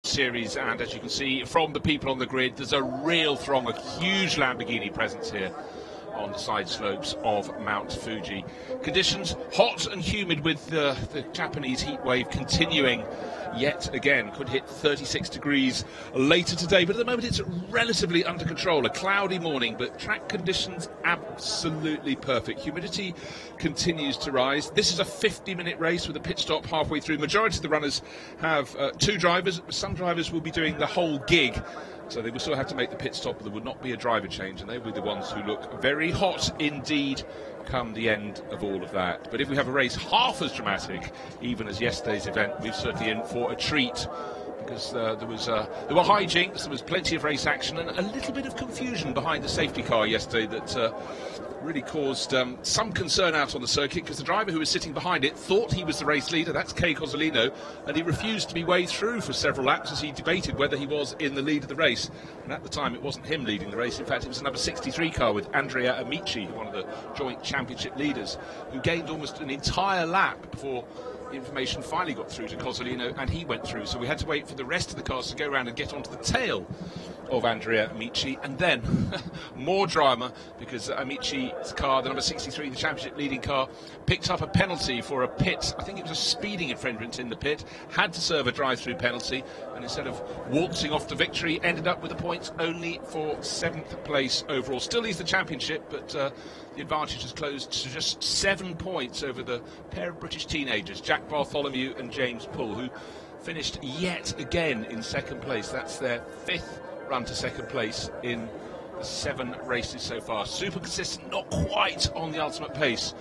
series, and as you can see from the people on the grid, there's a real throng, a huge Lamborghini presence here on the side slopes of Mount Fuji. Conditions hot and humid with the Japanese heat wave continuing yet again. Could hit 36 degrees later today, but at the moment it's relatively under control. A cloudy morning, but track conditions absolutely perfect. Humidity continues to rise. This is a 50-minute race with a pit stop halfway through. Majority of the runners have two drivers. Some drivers will be doing the whole gig, so they will still have to make the pit stop, but there will not be a driver change, and they will be the ones who look very hot indeed come the end of all of that. But if we have a race half as dramatic, even as yesterday's event, we're certainly in for a treat, because there were hijinks, there was plenty of race action, and a little bit of confusion behind the safety car yesterday that really caused some concern out on the circuit, because the driver who was sitting behind it thought he was the race leader. That's Kay Cozzolino, and he refused to be way through for several laps as he debated whether he was in the lead of the race. And at the time it wasn't him leading the race, in fact it was a number 63 car with Andrea Amici, one of the joint championship leaders, who gained almost an entire lap before the information finally got through to Cozzolino and he went through. So we had to wait for the rest of the cars to go around and get onto the tail of Andrea Amici, and then more drama, because Amici's car, the number 63, the championship leading car, picked up a penalty for a pit. I think it was a speeding infringement in the pit, had to serve a drive-through penalty, and instead of waltzing off to victory, ended up with the points only for 7th place overall. Still leads the championship, but the advantage has closed to just 7 points over the pair of British teenagers, Jack Bartholomew and James Poole, who finished yet again in 2nd place. That's their 5th run to 2nd place in 7 races so far. Super consistent, not quite on the ultimate pace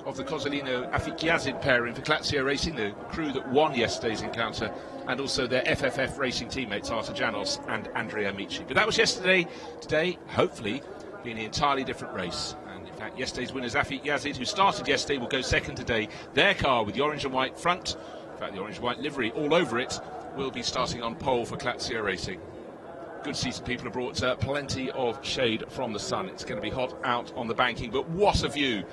of the Cozzolino-Afiq-Yazid pairing for Lazio Racing, the crew that won yesterday's encounter, and also their FFF Racing teammates Artur Janos and Andrea Amici. But that was yesterday. Today, hopefully, being an entirely different race. And in fact, yesterday's winners, Afiq-Yazid, who started yesterday, will go 2nd today. Their car with the orange and white front, in fact the orange and white livery all over it, will be starting on pole for Lazio Racing. Good to see some people have brought plenty of shade from the sun. It's going to be hot out on the banking, but what a view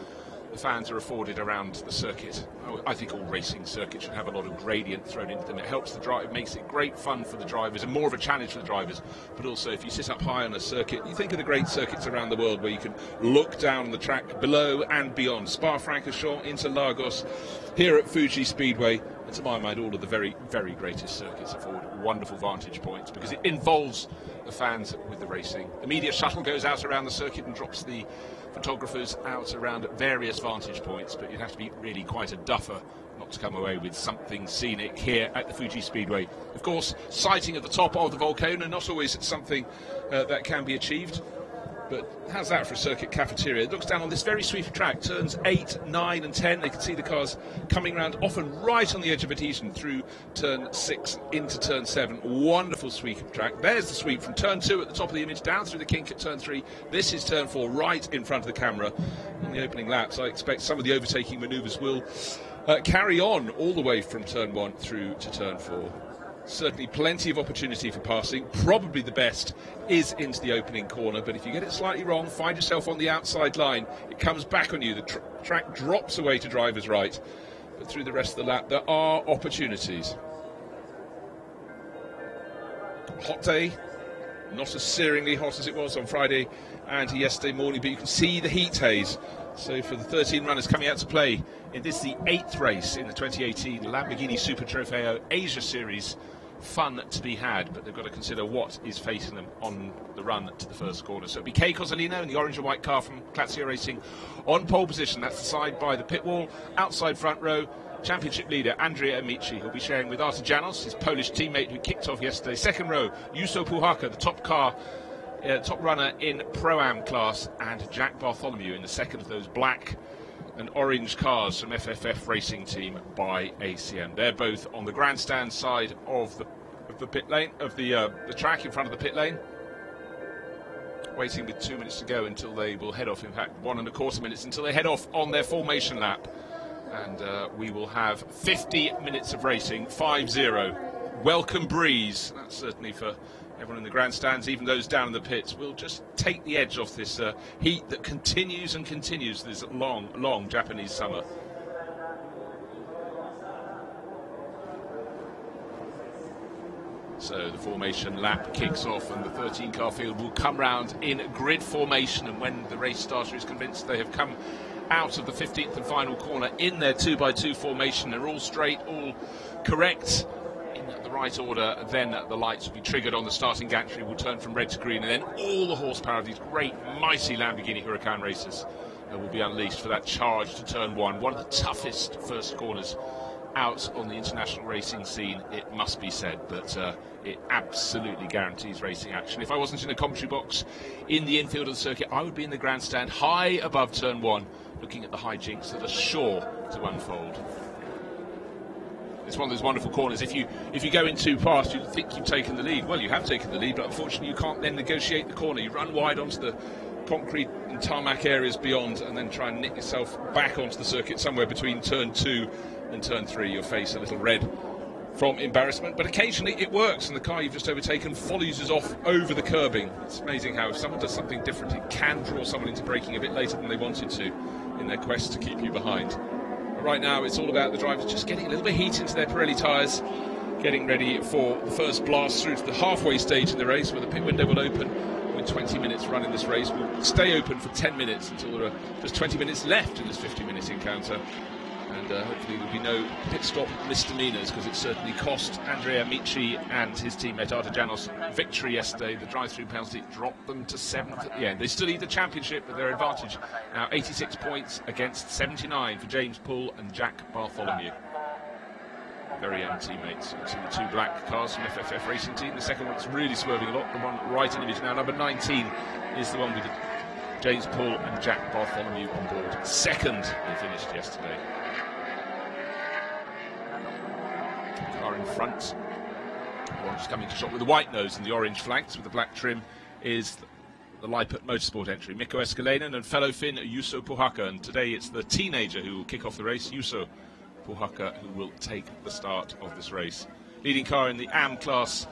the fans are afforded around the circuit. I think all racing circuits should have a lot of gradient thrown into them. It helps the drive, it makes it great fun for the drivers and more of a challenge for the drivers. But also, if you sit up high on a circuit, you think of the great circuits around the world where you can look down the track below and beyond. Spa-Francorchamps, Interlagos, here at Fuji Speedway. And to my mind, all of the very, very greatest circuits afford wonderful vantage points because it involves the fans with the racing. The media shuttle goes out around the circuit and drops the photographers out around various vantage points, but you'd have to be really quite a duffer not to come away with something scenic here at the Fuji Speedway. Of course, sighting at the top of the volcano, not always something that can be achieved. But how's that for a circuit cafeteria? It looks down on this very sweepy track, turns 8, 9 and 10. They can see the cars coming around, often right on the edge of adhesion through turn 6 into turn 7. Wonderful sweep of track. There's the sweep from turn 2 at the top of the image, down through the kink at turn 3. This is turn 4, right in front of the camera. On the opening laps, I expect some of the overtaking manoeuvres will carry on all the way from turn 1 through to turn 4. Certainly plenty of opportunity for passing. Probably the best is into the opening corner, but if you get it slightly wrong, find yourself on the outside line, it comes back on you. The track drops away to driver's right, but through the rest of the lap there are opportunities. Hot day, not as searingly hot as it was on Friday and yesterday morning, but you can see the heat haze. So for the 13 runners coming out to play in this, the 8th race in the 2018 Lamborghini Super Trofeo Asia Series, fun to be had, but they've got to consider what is facing them on the run to the first corner. So it'll be Kay Cozzolino in the orange and white car from Lazio Racing on pole position. That's the side by the pit wall, outside front row. Championship leader Andrea Amici, who'll be sharing with Artur Janos, his Polish teammate who kicked off yesterday. Second row, Juuso Puhaka, the top car, top runner in Pro-Am class, and Jack Bartholomew in the second of those black and orange cars from FFF Racing Team by ACM. They're both on the grandstand side of the pit lane, of the track in front of the pit lane, waiting with 2 minutes to go until they will head off. In fact, 1¼ minutes until they head off on their formation lap. And we will have 50 minutes of racing, 5-0. Welcome breeze. That's certainly for everyone in the grandstands, even those down in the pits. Will just take the edge off this heat that continues and continues this long, long Japanese summer. So the formation lap kicks off and the 13-car field will come round in grid formation, and when the race starter is convinced they have come out of the 15th and final corner in their 2x2 formation, they're all straight, all correct in the right order, then the lights will be triggered on the starting gantry, will turn from red to green, and then all the horsepower of these great mighty Lamborghini Huracan racers will be unleashed for that charge to turn one of the toughest first corners out on the international racing scene, it must be said, but it absolutely guarantees racing action. If I wasn't in a commentary box in the infield of the circuit, I would be in the grandstand high above turn one, looking at the hijinks that are sure to unfold. It's one of those wonderful corners. If you go in too fast, you think you've taken the lead. Well, you have taken the lead, but unfortunately you can't then negotiate the corner. You run wide onto the concrete and tarmac areas beyond, and then try and nick yourself back onto the circuit somewhere between turn 2 and turn 3. You'll face a little red from embarrassment, but occasionally it works, and the car you've just overtaken follows us off over the curbing. It's amazing how if someone does something different, it can draw someone into braking a bit later than they wanted to in their quest to keep you behind. But right now it's all about the drivers just getting a little bit of heat into their Pirelli tyres, getting ready for the first blast through to the halfway stage in the race, where the pit window will open. With 20 minutes running this race, we'll stay open for 10 minutes until there are just 20 minutes left in this 50-minute encounter, and hopefully there'll be no pit stop misdemeanors, because it certainly cost Andrea Amici and his teammate Artigianos victory yesterday. The drive-through penalty dropped them to 7th at the end. They still lead the championship, but their advantage now 86 points against 79 for James Poole and Jack Bartholomew. Very young teammates. You see the two black cars from FFF Racing Team. The second one's really swerving a lot. The one right in it is now number 19 is the one with James Poole and Jack Bartholomew on board. Second they finished yesterday. Car in front. One just coming to shot with the white nose and the orange flanks with the black trim is the Leipert Motorsport entry. Mikko Escalainen and fellow Finn Juuso Puhakka. And today it's the teenager who will kick off the race, Juuso Puhakka, who will take the start of this race. Leading car in the AM class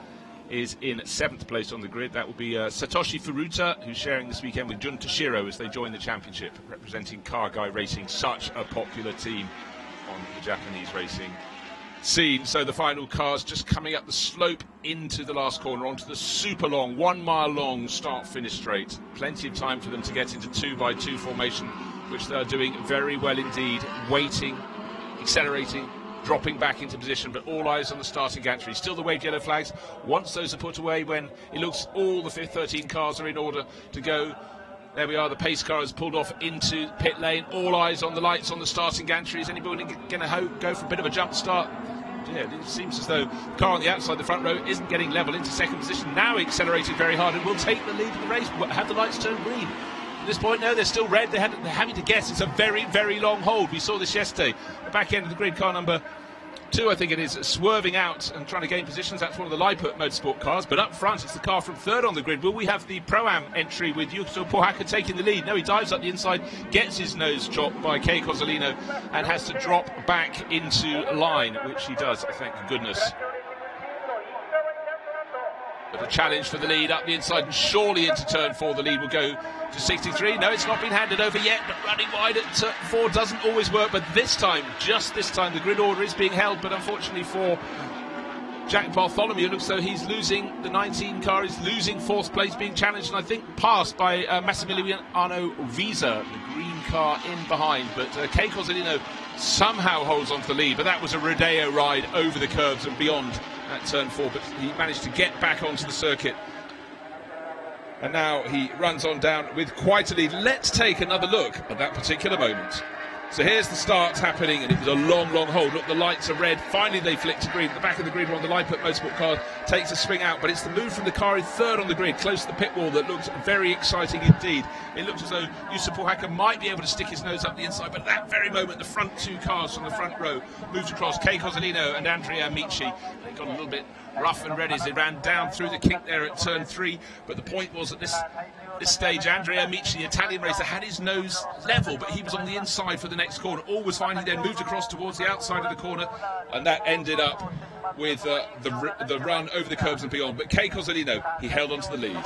is in 7th place on the grid. That will be Satoshi Furuta, who's sharing this weekend with Jun Toshiro as they join the championship, representing Car Guy Racing, such a popular team on the Japanese racing scene. So the final cars just coming up the slope into the last corner onto the super long, 1 mile long start-finish straight. Plenty of time for them to get into 2x2 formation, which they're doing very well indeed, waiting, accelerating, dropping back into position, but all eyes on the starting gantry. Still the waved yellow flags. Once those are put away, when it looks all the 13 cars are in order to go, there we are, the pace car has pulled off into pit lane. All eyes on the lights on the starting gantry. Is anybody going to go for a bit of a jump start? Yeah, it seems as though the car on the outside, the front row, isn't getting level into second position. Now accelerated very hard and will take the lead in the race. Have the lights turned green? At this point, no, they're still red. They're having to guess. It's a very, very long hold. We saw this yesterday. The back end of the grid, car number 2, I think it is, swerving out and trying to gain positions. That's one of the Leipert Motorsport cars. But up front, it's the car from 3rd on the grid. Will we have the Pro-Am entry with Juuso Puhakka taking the lead? No, he dives up the inside, gets his nose chopped by Kei Cozzolino and has to drop back into line, which he does, thank goodness. But a challenge for the lead up the inside, and surely into turn 4 the lead will go to 63. No, it's not been handed over yet, but running wide at 4 doesn't always work. But this time, just this time, the grid order is being held. But unfortunately for Jack Bartholomew, it looks though he's losing, the 19 car is losing 4th place, being challenged, and I think passed by Massimiliano Visa, the green car in behind. But Kei Cozzolino somehow holds on to the lead, but that was a Rodeo ride over the curves and beyond at turn 4, but he managed to get back onto the circuit. And now he runs on down with quite a lead. Let's take another look at that particular moment. So here's the start happening, and it was a long, long hold. Look, the lights are red. Finally, they flick to green. At the back of the grid, one of the Leipert Motorsport car takes a swing out, but it's the move from the car in 3rd on the grid, close to the pit wall, that looks very exciting indeed. It looks as though Juuso Puhakka might be able to stick his nose up the inside, but at that very moment, the front 2 cars from the front row moved across. Kei Cozzolino and Andrea Amici. They got a little bit rough and ready as they ran down through the kink there at turn 3, but the point was at this stage, Andrea Amici, the Italian racer, had his nose level, but he was on the inside for the next corner. All was fine. He then moved across towards the outside of the corner, and that ended up with the run over the curbs and beyond. But Kei Cozzolino, he held on to the lead.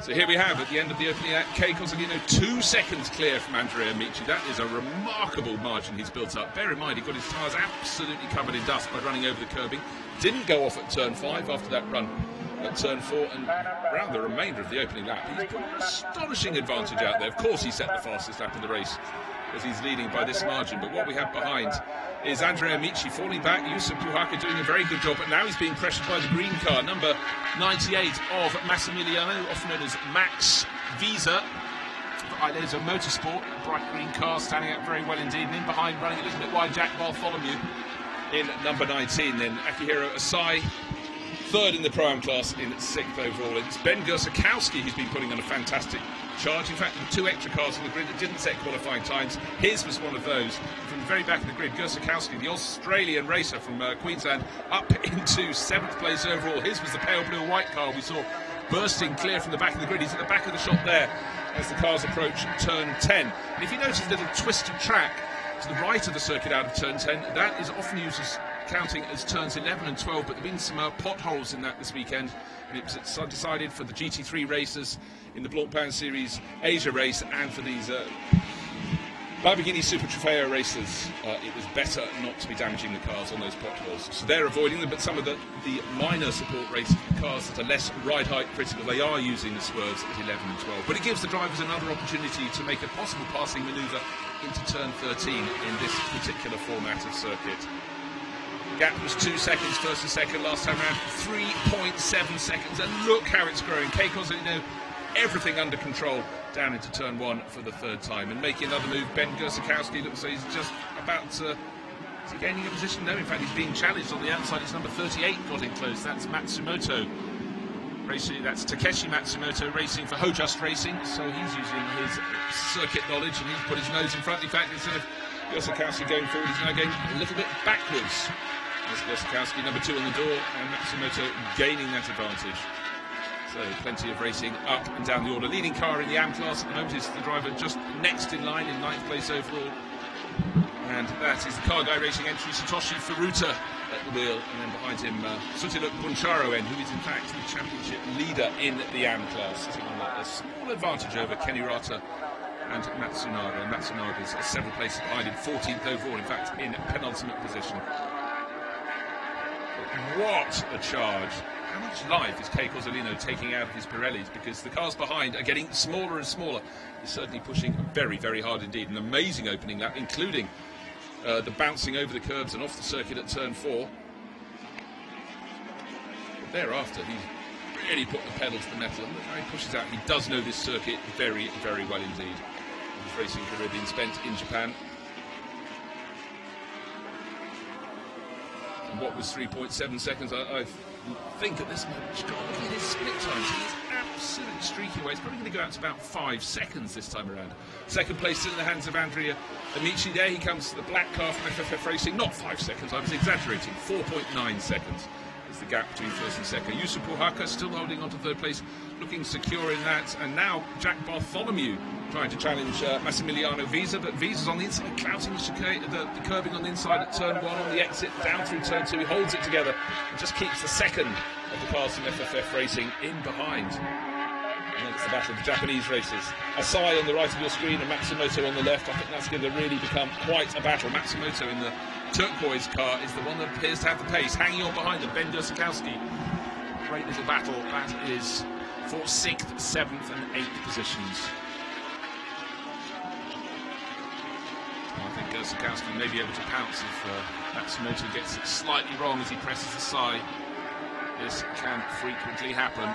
So here we have, at the end of the opening act, Kei Cozzolino 2 seconds clear from Andrea Amici. That is a remarkable margin he's built up. Bear in mind, he got his tyres absolutely covered in dust by running over the curbing. Didn't go off at turn 5 after that run at turn 4, and around the remainder of the opening lap, he's put an astonishing advantage out there. Of course, he set the fastest lap of the race, as he's leading by this margin. But what we have behind is Andrea Amici falling back. Yusuf Puhaka doing a very good job, but now he's being pressured by the green car, number 98 of Massimiliano, often known as Max Visa. Ileso Motorsport, a bright green car, standing out very well indeed. And in behind, running a little bit wide, Jack Bartholomew in number 19. Then Akihiro Asai, third in the Pro-Am class in 6th overall. It's Ben Gursakowski who's been putting on a fantastic charge. In fact, there were 2 extra cars on the grid that didn't set qualifying times. His was one of those. From the very back of the grid, Gursakowski, the Australian racer from Queensland, up into 7th place overall. His was the pale blue and white car we saw bursting clear from the back of the grid. He's at the back of the shot there as the cars approach turn 10. And if you notice a little twisted track to the right of the circuit out of turn 10, that is often used as counting as turns 11 and 12, but there have been some potholes in that this weekend, and it was decided for the GT3 racers in the Blancpain Series Asia race and for these Lamborghini Super Trofeo racers, it was better not to be damaging the cars on those potholes. So they're avoiding them, but some of the minor support races, the cars that are less ride height critical, they are using the swerves at 11 and 12. But it gives the drivers another opportunity to make a possible passing manoeuvre into turn 13 in this particular format of circuit. Gap was 2 seconds first and second last time around, 3.7 seconds, and look how it's growing. Kei Cozzolino, everything under control down into turn 1 for the 3rd time, and making another move. Ben Gursakowski looks like he's just about to... Is he gaining a position? No, in fact he's being challenged on the outside. It's number 38 got in close. That's Matsumoto racing. That's Takeshi Matsumoto racing for Hojust Racing, so he's using his circuit knowledge and he's put his nose in front. In fact, instead of Gursakowski going forward, he's now going a little bit backwards. There's Gursakowski, number 2 on the door, and Matsumoto gaining that advantage. So plenty of racing up and down the order. Leading car in the AM class at the moment is the driver just next in line in 9th place overall. And that is the car guy racing entry, Satoshi Furuta at the wheel. And then behind him, Sutiluk Buncharoen, who is in fact the championship leader in the AM class, sitting on a small advantage over Kenny Rata and Matsunaga. Matsunaga is several places behind him, 14th overall, in fact, in penultimate position. What a charge. How much life is Kei Cozzolino taking out of his Pirellis? Because the cars behind are getting smaller and smaller. He's certainly pushing very, very hard indeed. An amazing opening lap, including the bouncing over the curbs and off the circuit at turn 4. But thereafter, he's really put the pedal to the metal. And look how he pushes out. He does know this circuit very, very well indeed. His racing career being spent in Japan. And what was 3.7 seconds? I think at this moment, looking at his split times, he's absolutely streaking away. It's probably going to go out to about 5 seconds this time around. Second place still in the hands of Andrea Amici. There he comes to the black car from FFF Racing. Not 5 seconds, I was exaggerating. 4.9 seconds is the gap between first and second. Yusuf Puhaka still holding on to 3rd place, looking secure in that. And now Jack Bartholomew trying to challenge Massimiliano Visa, but Visa's on the inside, clouting the curbing on the inside at turn 1 on the exit, down through turn 2. He holds it together and just keeps the second of the cars from FFF Racing in behind. And then it's the battle of the Japanese racers. Asai on the right of your screen and Matsumoto on the left. I think that's going to really become quite a battle. Matsumoto in the turquoise car is the one that appears to have the pace. Hanging on behind them, Ben Gursakowski. Great little battle. That is for 6th, 7th and 8th positions. I think Gursakowski may be able to pounce if Matsumoto gets it slightly wrong as he presses the side. This can frequently happen.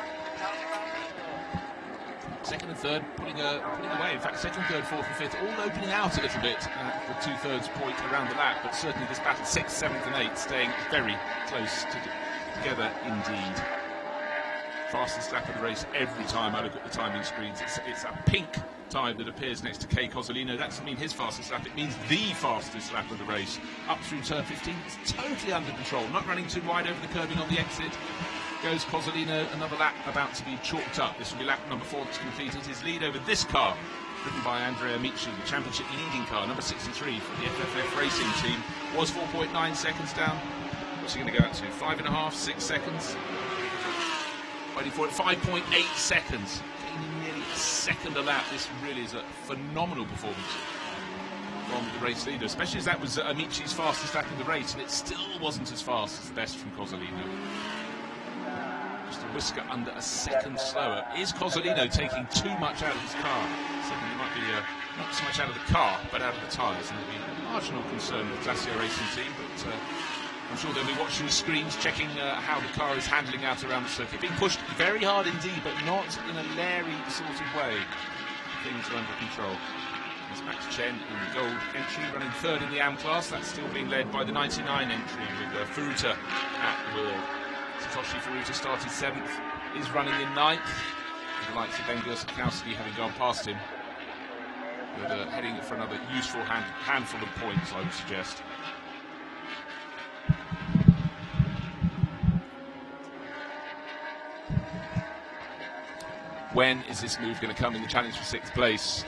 Second and third pulling away. In fact, second, third, fourth and fifth all opening out a little bit at the 2/3 point around the lap, but certainly this battle 6th, 7th and 8th staying very close together indeed. Fastest lap of the race every time I look at the timing screens. It's a pink time that appears next to Kei Cozzolino. That doesn't mean his fastest lap, it means the fastest lap of the race. Up through turn 15, it's totally under control, not running too wide over the curbing on the exit. Goes Cozzolino, another lap about to be chalked up. This will be lap number 4 that's completed. His lead over this car, driven by Andrea Amici, the championship leading car, number 63 for the FFF Racing team, was 4.9 seconds down. What's he going to go out to? 5.5, 6 seconds? Waiting for it, 5.8 seconds. gaining nearly a second a lap. This really is a phenomenal performance from the race leader, especially as that was Amichi's fastest lap in the race, and it still wasn't as fast as the best from Cozzolino. Just a whisker under a second slower. Is Cozzolino taking too much out of his car? Certainly it might be not so much out of the car, but out of the tyres, and there'll be a marginal concern with Glacier Racing Team, but I'm sure they'll be watching the screens, checking how the car is handling out around the circuit. Being pushed very hard indeed, but not in a Larry sort of way. Things are under control. There's Max Chen in the gold entry, running third in the AM class. That's still being led by the 99 entry with Furuta at the wheel. Satoshi Furuta started 7th, is running in 9th. With the likes of Ben Gursikowski having gone past him. But heading for another useful handful of points, I would suggest. When is this move going to come in the challenge for 6th place?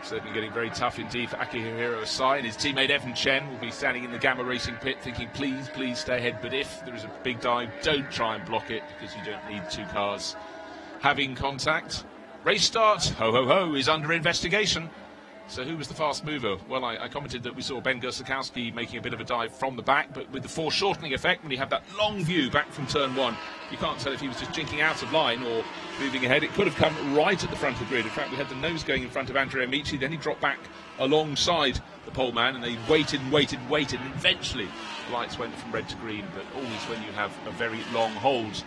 Certainly getting very tough indeed for Akihiro Asai, and his teammate Evan Chen will be standing in the Gamma Racing pit thinking, please, please stay ahead, but if there is a big dive, don't try and block it, because you don't need two cars having contact. Race start, ho ho ho, is under investigation. So who was the fast mover? Well, I commented that we saw Ben Gursikowski making a bit of a dive from the back, but with the foreshortening effect, when you have that long view back from turn 1, you can't tell if he was just jinking out of line or moving ahead. It could have come right at the front of the grid. In fact, we had the nose going in front of Andrea Amici, then he dropped back alongside the pole man, and they waited and waited and waited, and eventually the lights went from red to green, but always when you have a very long hold.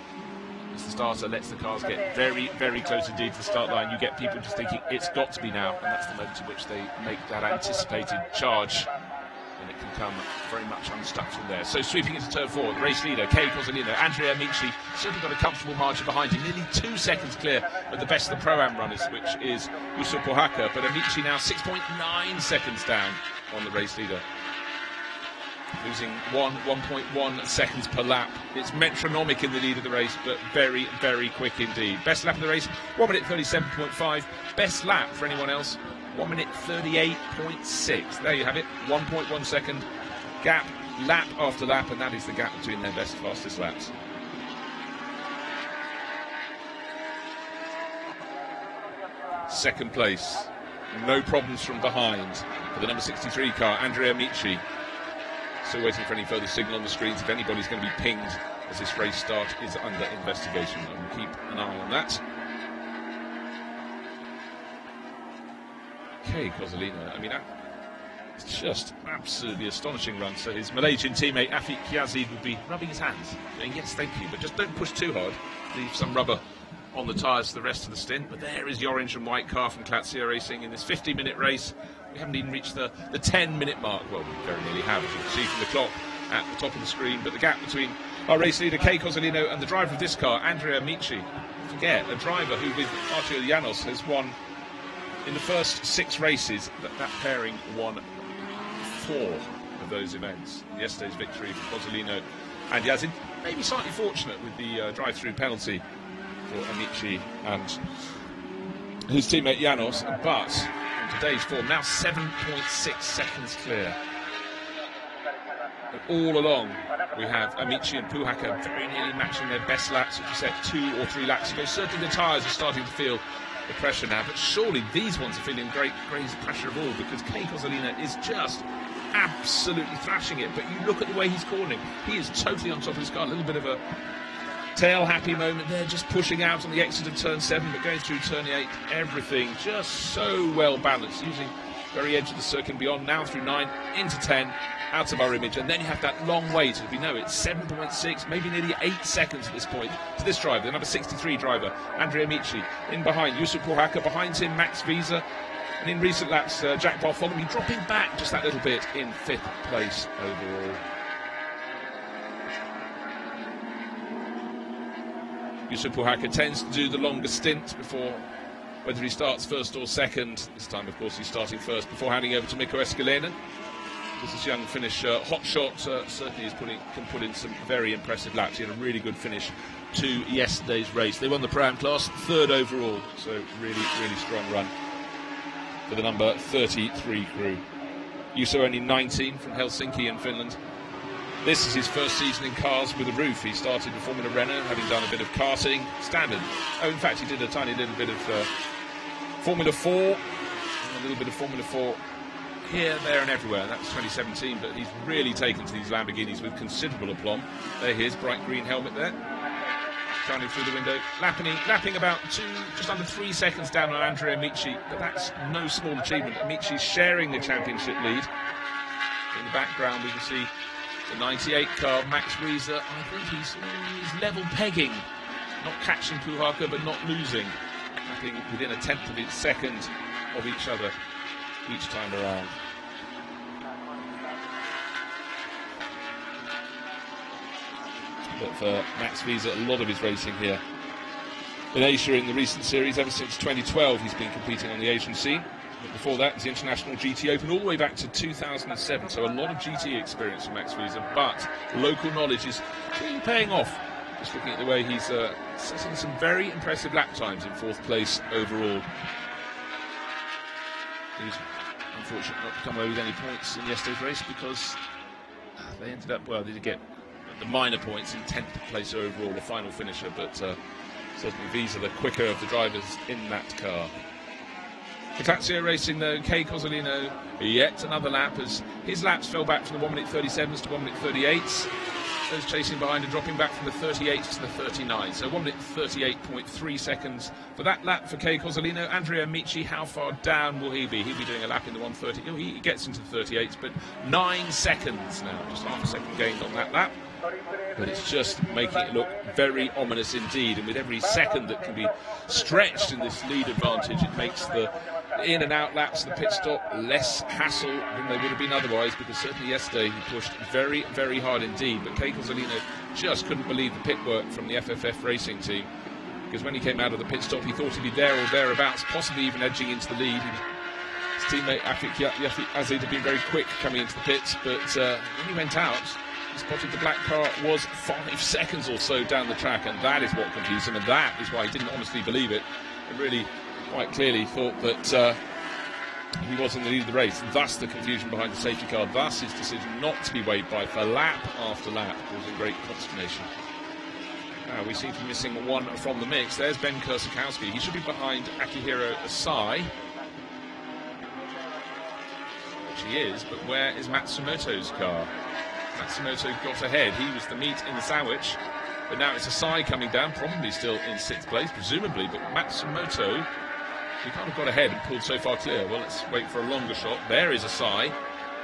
As the starter lets the cars get very, very close indeed to the start line, you get people just thinking it's got to be now, and that's the moment in which they make that anticipated charge, and it can come very much unstuck from there. So sweeping into turn 4, the race leader, Kei Cozzolino, Andrea Amici, certainly got a comfortable margin behind him, nearly 2 seconds clear of the best of the Pro-Am runners, which is Yusuke Pohaka, but Amici now 6.9 seconds down on the race leader. Losing 1.1 seconds per lap. It's metronomic in the lead of the race, but very, very quick indeed. Best lap of the race, 1 minute 37.5. Best lap for anyone else, 1 minute 38.6. There you have it, 1.1 second gap, lap after lap, and that is the gap between their best fastest laps. Second place, no problems from behind for the number 63 car, Andrea Amici. Still waiting for any further signal on the screens if anybody's going to be pinged as this race start is under investigation. I will keep an eye on that. Okay, Cozzolino, I mean, it's just absolutely astonishing run. So his Malaysian teammate Afiq Yazid would be rubbing his hands, saying yes, thank you, but just don't push too hard. Leave some rubber on the tyres for the rest of the stint. But there is the orange and white car from Glacier Racing in this 50-minute race. We haven't even reached the 10-minute mark. Well, we very nearly have, as you can see from the clock at the top of the screen. But the gap between our race leader, Kei Cozzolino, and the driver of this car, Andrea Amici. Forget, a driver who, with Arturo Llanos, has won in the first 6 races. That pairing won 4 of those events. Yesterday's victory for Cozzolino and Yazid. Maybe slightly fortunate with the drive-through penalty for Amici and his teammate Llanos, but today's form, now 7.6 seconds clear. And all along, we have Amici and Pohaka very nearly matching their best laps, which we said 2 or 3 laps ago. Certainly the tyres are starting to feel the pressure now, but surely these ones are feeling greatest pressure of all, because Kei Cozzolino is just absolutely thrashing it. But you look at the way he's cornering, he is totally on top of his car. A little bit of a tail happy moment there, just pushing out on the exit of turn 7, but going through turn 8, everything just so well balanced, using very edge of the circuit and beyond, now through 9 into 10, out of our image, and then you have that long wait. As we know, it's 7.6, maybe nearly 8 seconds at this point to this driver, the number 63 driver, Andrea Amici. In behind, Yusuke Pohaka, behind him, Max Visa, and in recent laps, Jack Bartholomew dropping back just that little bit in 5th place overall. Yusuke Pohaka tends to do the longer stint before, whether he starts first or second. This time, of course, he's starting first before handing over to Mikko Eskelinen. This young Finnish hotshot certainly can put in some very impressive laps. He had a really good finish to yesterday's race. They won the Pro-Am class, 3rd overall, so really, really strong run for the number 33 crew. Juuso only 19 from Helsinki in Finland. This is his first season in cars with a roof. He started with Formula Renault, having done a bit of karting, standard. Oh, in fact, he did a tiny little bit of Formula 4, a little bit of Formula 4 here, there and everywhere. That was 2017, but he's really taken to these Lamborghinis with considerable aplomb. There he is, bright green helmet there, shining through the window, lapping about just under 3 seconds down on Andrea Amici, but that's no small achievement. Amici's sharing the championship lead. In the background, we can see the 98 car, Max Rieser. I think he's level pegging, not catching Puhaka, but not losing. I think within a tenth of a second of each other each time around. But for Max Rieser, a lot of his racing here in Asia in the recent series, ever since 2012, he's been competing on the Asian scene. But before that, the International GT Open all the way back to 2007, so a lot of GT experience for Max Rieser, but local knowledge is clearly paying off. Just looking at the way he's setting some very impressive lap times in 4th place overall. He's unfortunate not to come away with any points in yesterday's race because they ended up, well, they did get the minor points in 10th place overall, the final finisher, but certainly these are the quicker of the drivers in that car. Catazio Racing, though, Kay Cozzolino, yet another lap as his laps fell back from the 1 minute 37s to 1 minute 38s. Those chasing behind are dropping back from the 38s to the 39. So 1 minute 38.3 seconds for that lap for Kay Cozzolino. Andrea Amici, how far down will he be? He'll be doing a lap in the 1:30. Oh, he gets into the 38s, but 9 seconds now. Just half a second gained on that lap. But it's just making it look very ominous indeed. And with every second that can be stretched in this lead advantage, it makes the in and out laps, the pit stop, less hassle than they would have been otherwise, because certainly yesterday he pushed very, very hard indeed. But Kay Cozzolino just couldn't believe the pit work from the FFF racing team, because when he came out of the pit stop, he thought he'd be there or thereabouts, possibly even edging into the lead. His teammate Afik Yazid had been very quick coming into the pits, but when he went out, he spotted the black car was 5 seconds or so down the track, and that is what confused him, and that is why he didn't honestly believe it, and really quite clearly thought that he was in the lead of the race. Thus the confusion behind the safety car, thus his decision not to be waved by for lap after lap, causing great consternation. Now we seem to be missing one from the mix. There's Ben Kursakowski. He should be behind Akihiro Asai, which he is, but where is Matsumoto's car? Matsumoto got ahead. He was the meat in the sandwich, but now it's Asai coming down, probably still in 6th place, presumably, but Matsumoto, he kind of got ahead and pulled so far clear. Well, let's wait for a longer shot. There is Asai,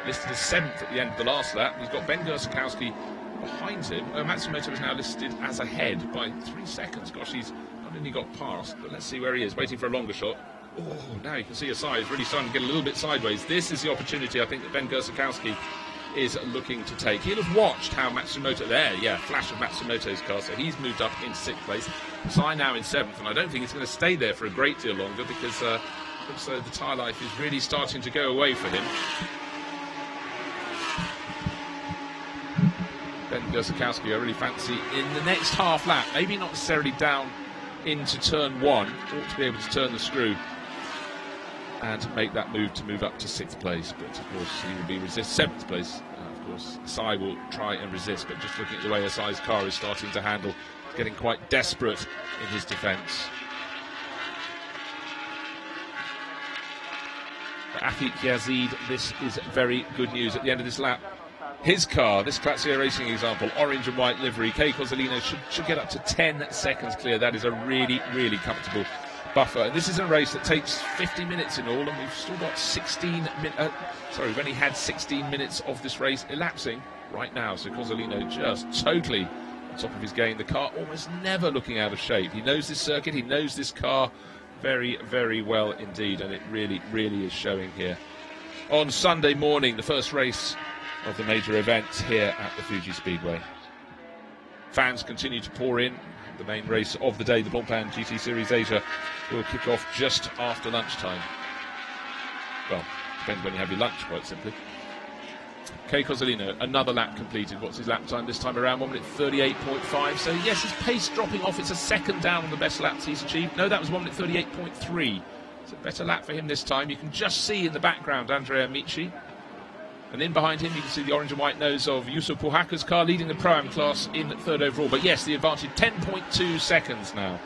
listed as 7th at the end of the last lap. He's got Ben Kursakowski behind him. Matsumoto is now listed as ahead by 3 seconds. Gosh, he's not only got past, but let's see where he is, waiting for a longer shot. Oh, now you can see Asai is really starting to get a little bit sideways. This is the opportunity, I think, that Ben Kursakowski is looking to take. He'll have watched how Matsumoto, there, yeah, flash of Matsumoto's car, so he's moved up into 6th place. Asai now in 7th, and I don't think he's going to stay there for a great deal longer, because looks like the tyre life is really starting to go away for him. Ben Kursakowski, I really fancy in the next half lap, maybe not necessarily down into turn 1, ought to be able to turn the screw and make that move to move up to 6th place, but of course he will be 7th place. Of course Asai will try and resist, but just looking at the way Asai's car is starting to handle, getting quite desperate in his defence. For Afik Yazid, this is very good news at the end of this lap. His car, this Platio Racing example, orange and white livery, Kay Cozzolino should get up to 10 seconds clear. That is a really, really comfortable buffer. And this is a race that takes 50 minutes in all, and we've still got 16 minutes. We've only had 16 minutes of this race elapsing right now. So Cozzolino just totally on top of his game. The car almost never looking out of shape. He knows this circuit, he knows this car very, very well indeed, and it really, really is showing here. On Sunday morning, the first race of the major events here at the Fuji Speedway. Fans continue to pour in. The main race of the day, the Blancpain GT Series Asia, will kick off just after lunchtime. Well, depends when you have your lunch, quite simply. Kay Cozzolino, another lap completed. What's his lap time this time around? 1 minute 38.5. So yes, his pace dropping off. It's a second down on the best laps he's achieved. No, that was 1 minute 38.3. It's a better lap for him this time. You can just see in the background Andrea Amici. And in behind him, you can see the orange and white nose of Yusuf Pouhaka's car, leading the Pro-Am class in third overall. But yes, the advantage, 10.2 seconds now.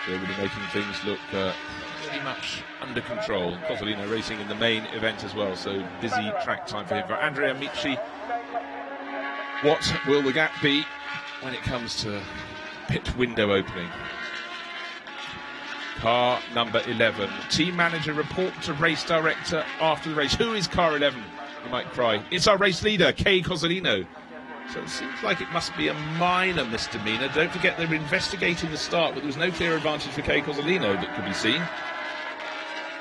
They're really making things look pretty much under control. Cozzolino racing in the main event as well, so busy track time for him. For Andrea Amici, what will the gap be when it comes to pit window opening? Car number 11. Team manager report to race director after the race. Who is car 11? You might cry. It's our race leader, Kay Cozzolino. So it seems like it must be a minor misdemeanor. Don't forget they were investigating the start, but there was no clear advantage for Kay Cozzolino that could be seen.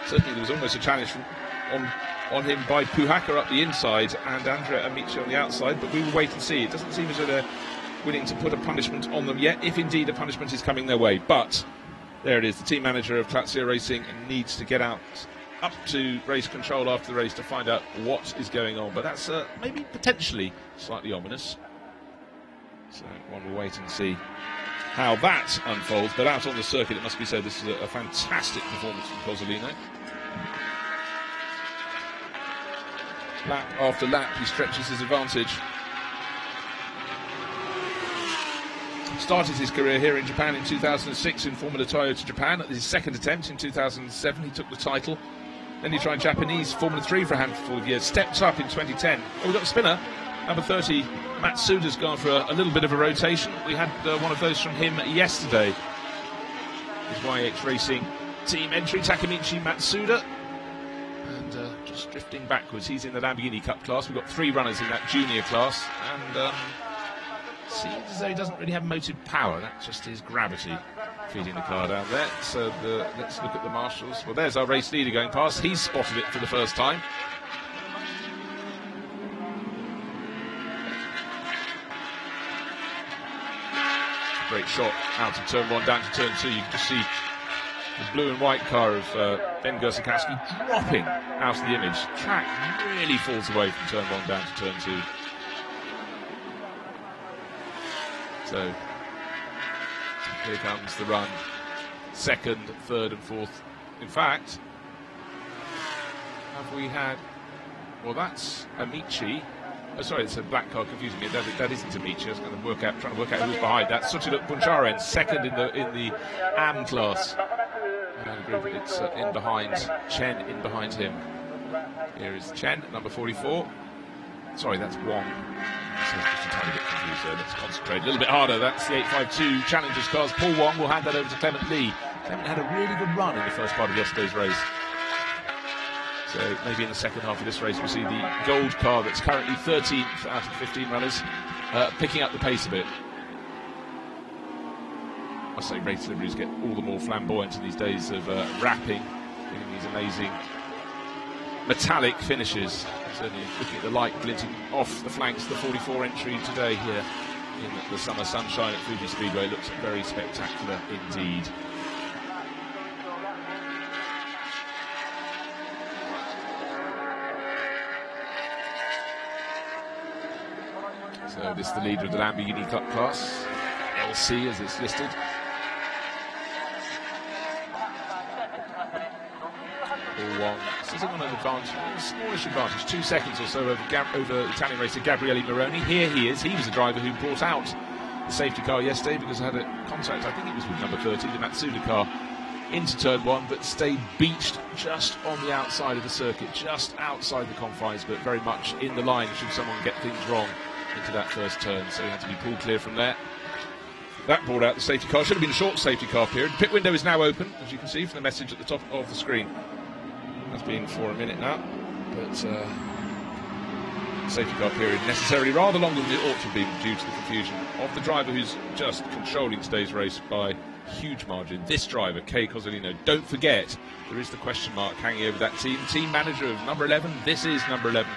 Certainly there was almost a challenge on him by Pouhaka up the inside and Andrea Amici on the outside, but we will wait and see. It doesn't seem as though they're willing to put a punishment on them yet, if indeed a punishment is coming their way. But there it is, the team manager of Lazio Racing needs to get out up to race control after the race to find out what is going on. But that's maybe potentially slightly ominous. So one will wait and see how that unfolds. But out on the circuit, it must be said, this is a fantastic performance from Cozzolino. Lap after lap, he stretches his advantage. Started his career here in Japan in 2006 in Formula Toyota Japan. At his second attempt in 2007, he took the title. Then he tried Japanese Formula 3 for a handful of years. Stepped up in 2010. Oh, we've got a spinner. Number 30, Matsuda's gone for a little bit of a rotation. We had one of those from him yesterday. His YH Racing team entry, Takemichi Matsuda. And just drifting backwards. He's in the Lamborghini Cup class. We've got 3 runners in that junior class. And seems as though he doesn't really have motive power. That's just his gravity feeding the car down there. So let's look at the marshals. Well, there's our race leader going past. He's spotted it for the first time. Great shot out of turn 1 down to turn 2. You can just see the blue and white car of Ben Gersakowski dropping out of the image. Track really falls away from turn 1 down to turn 2. So here comes the run, second, third and fourth. In fact, have we had, well, that's Amici. Oh, sorry, it's a black car, confusing me. That isn't Amici. I was trying to work out who's behind that. Suchiluk Buncharen, second in the AM class. It's in behind Chen, in behind him. Here is Chen, number 44. Sorry, that's Wong. So just a tiny bit confused there. Let's concentrate a little bit harder. That's the 852 Challengers cars. Paul Wong will hand that over to Clement Lee. Clement had a really good run in the first part of yesterday's race. So maybe in the second half of this race we'll see the gold car that's currently 13th out of 15 runners picking up the pace a bit. I say race liveries get all the more flamboyant in these days of wrapping, getting these amazing metallic finishes. Certainly looking at the light glinting off the flanks, the 44 entry today here in the summer sunshine at Fuji Speedway looks very spectacular indeed. So this is the leader of the Lamborghini Cup class, LC as it's listed. Wong sitting on an advantage, a smallish advantage, 2 seconds or so over Italian racer Gabriele Moroni. Here he is. He was the driver who brought out the safety car yesterday because I had a contact, I think it was with number 30, the Matsuda car, into turn 1, but stayed beached just on the outside of the circuit, just outside the confines, but very much in the line should someone get things wrong into that first turn. So he had to be pulled clear from there. That brought out the safety car. Should have been a short safety car period. The pit window is now open, as you can see from the message at the top of the screen. Has been for a minute now, but safety car period necessarily rather longer than it ought to be due to the confusion of the driver who's just controlling today's race by huge margin. This driver, Kay Cozzolino. Don't forget, there is the question mark hanging over that team. Team manager of number 11. This is number 11.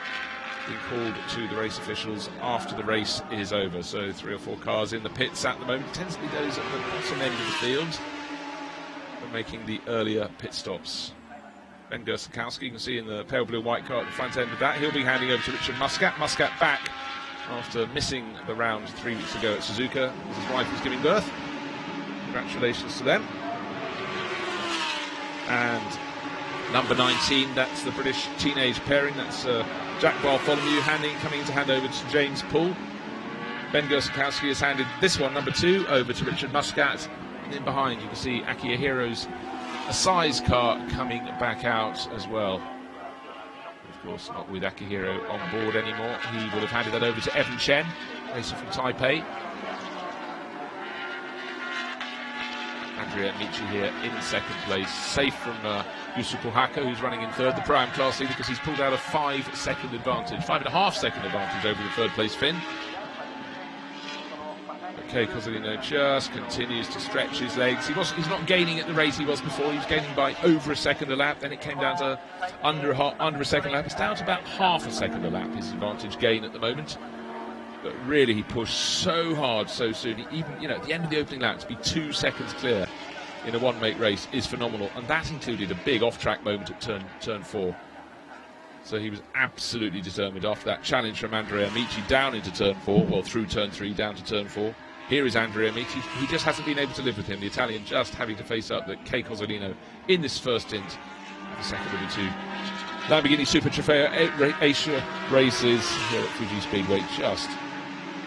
Being called to the race officials after the race is over. So 3 or 4 cars in the pits at the moment. It tends to be those at the bottom end of the field who are making the earlier pit stops. Ben Gersakowski, you can see in the pale blue white car at the front end of that. He'll be handing over to Richard Muscat. Muscat back after missing the round 3 weeks ago at Suzuka. His wife was giving birth. Congratulations to them. And number 19, that's the British teenage pairing. That's Jack Bartholomew coming to hand over to James Poole. Ben Gersakowski has handed this one, number 2, over to Richard Muscat. And in behind, you can see Akihiro's Asahi's car coming back out as well. Of course, not with Akihiro on board anymore. He would have handed that over to Evan Chen, racer from Taipei. Andrea Amici here in second place, safe from Yusuke Haka, who's running in third, the Pro-Am class leader, because he's pulled out a 5-second advantage, 5.5-second advantage over the third place Finn. Okay, Cozzolino just continues to stretch his legs. He's not gaining at the rate he was before. He was gaining by over a second a lap. Then it came down to under a second a lap. It's down to about half a second a lap, his advantage gain at the moment. But really, he pushed so hard so soon. Even, at the end of the opening lap, to be 2 seconds clear in a one-make race is phenomenal. And that included a big off-track moment at turn 4. So he was absolutely determined after that challenge from Andrea Amici down into turn 4, well, through turn 3 down to turn 4. Here is Andrea Amici. He just hasn't been able to live with him. The Italian just having to face up that Kei Cozzolino in this first stint. The second of the 2 Lamborghini Super Trofeo Asia races here at Fuji Speedway just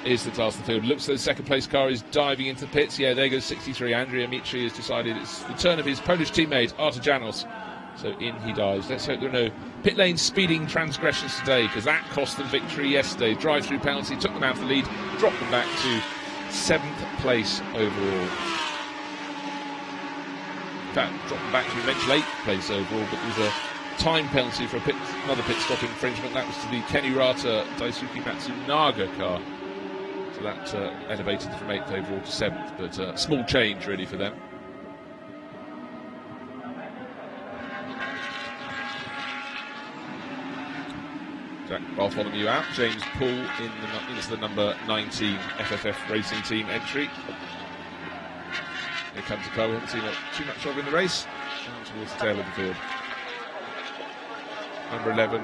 is the class of the field. Looks like the second place car is diving into the pits. Yeah, there goes 63. Andrea Amici has decided it's the turn of his Polish teammate, Artur Janos. So in he dives. Let's hope there are no pit lane speeding transgressions today, because that cost them victory yesterday. Drive-through penalty took them out of the lead, dropped them back to 7th place overall. In fact, dropped them back to eventual 8th place overall, but there was a time penalty for another pit stop infringement. That was to the Kenurata Daisuke Matsunaga car. So that elevated them from 8th overall to 7th, but small change really for them. Jack Bartholomew out, James Poole into the number 19 FFF Racing Team entry. Here comes a car we haven't seen too much of in the race, down towards the tail of the field. Number 11,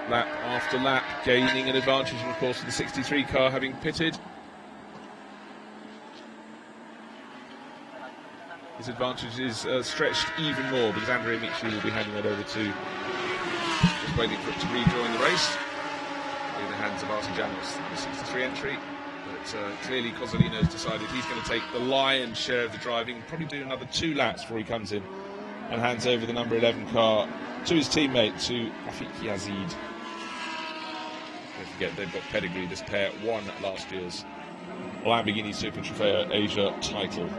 lap after lap, gaining an advantage, and of course the 63 car having pitted. His advantage is stretched even more, because Andrea Amici will be handing that over to, just waiting for it to rejoin the race. In the hands of Artur Janos, the 63 entry. But clearly Cozzolino's decided he's going to take the lion's share of the driving, probably do another 2 laps before he comes in and hands over the number 11 car to his teammate, to Rafik Yazid. Don't forget, they've got pedigree. This pair won last year's Lamborghini Super Trofeo Asia title.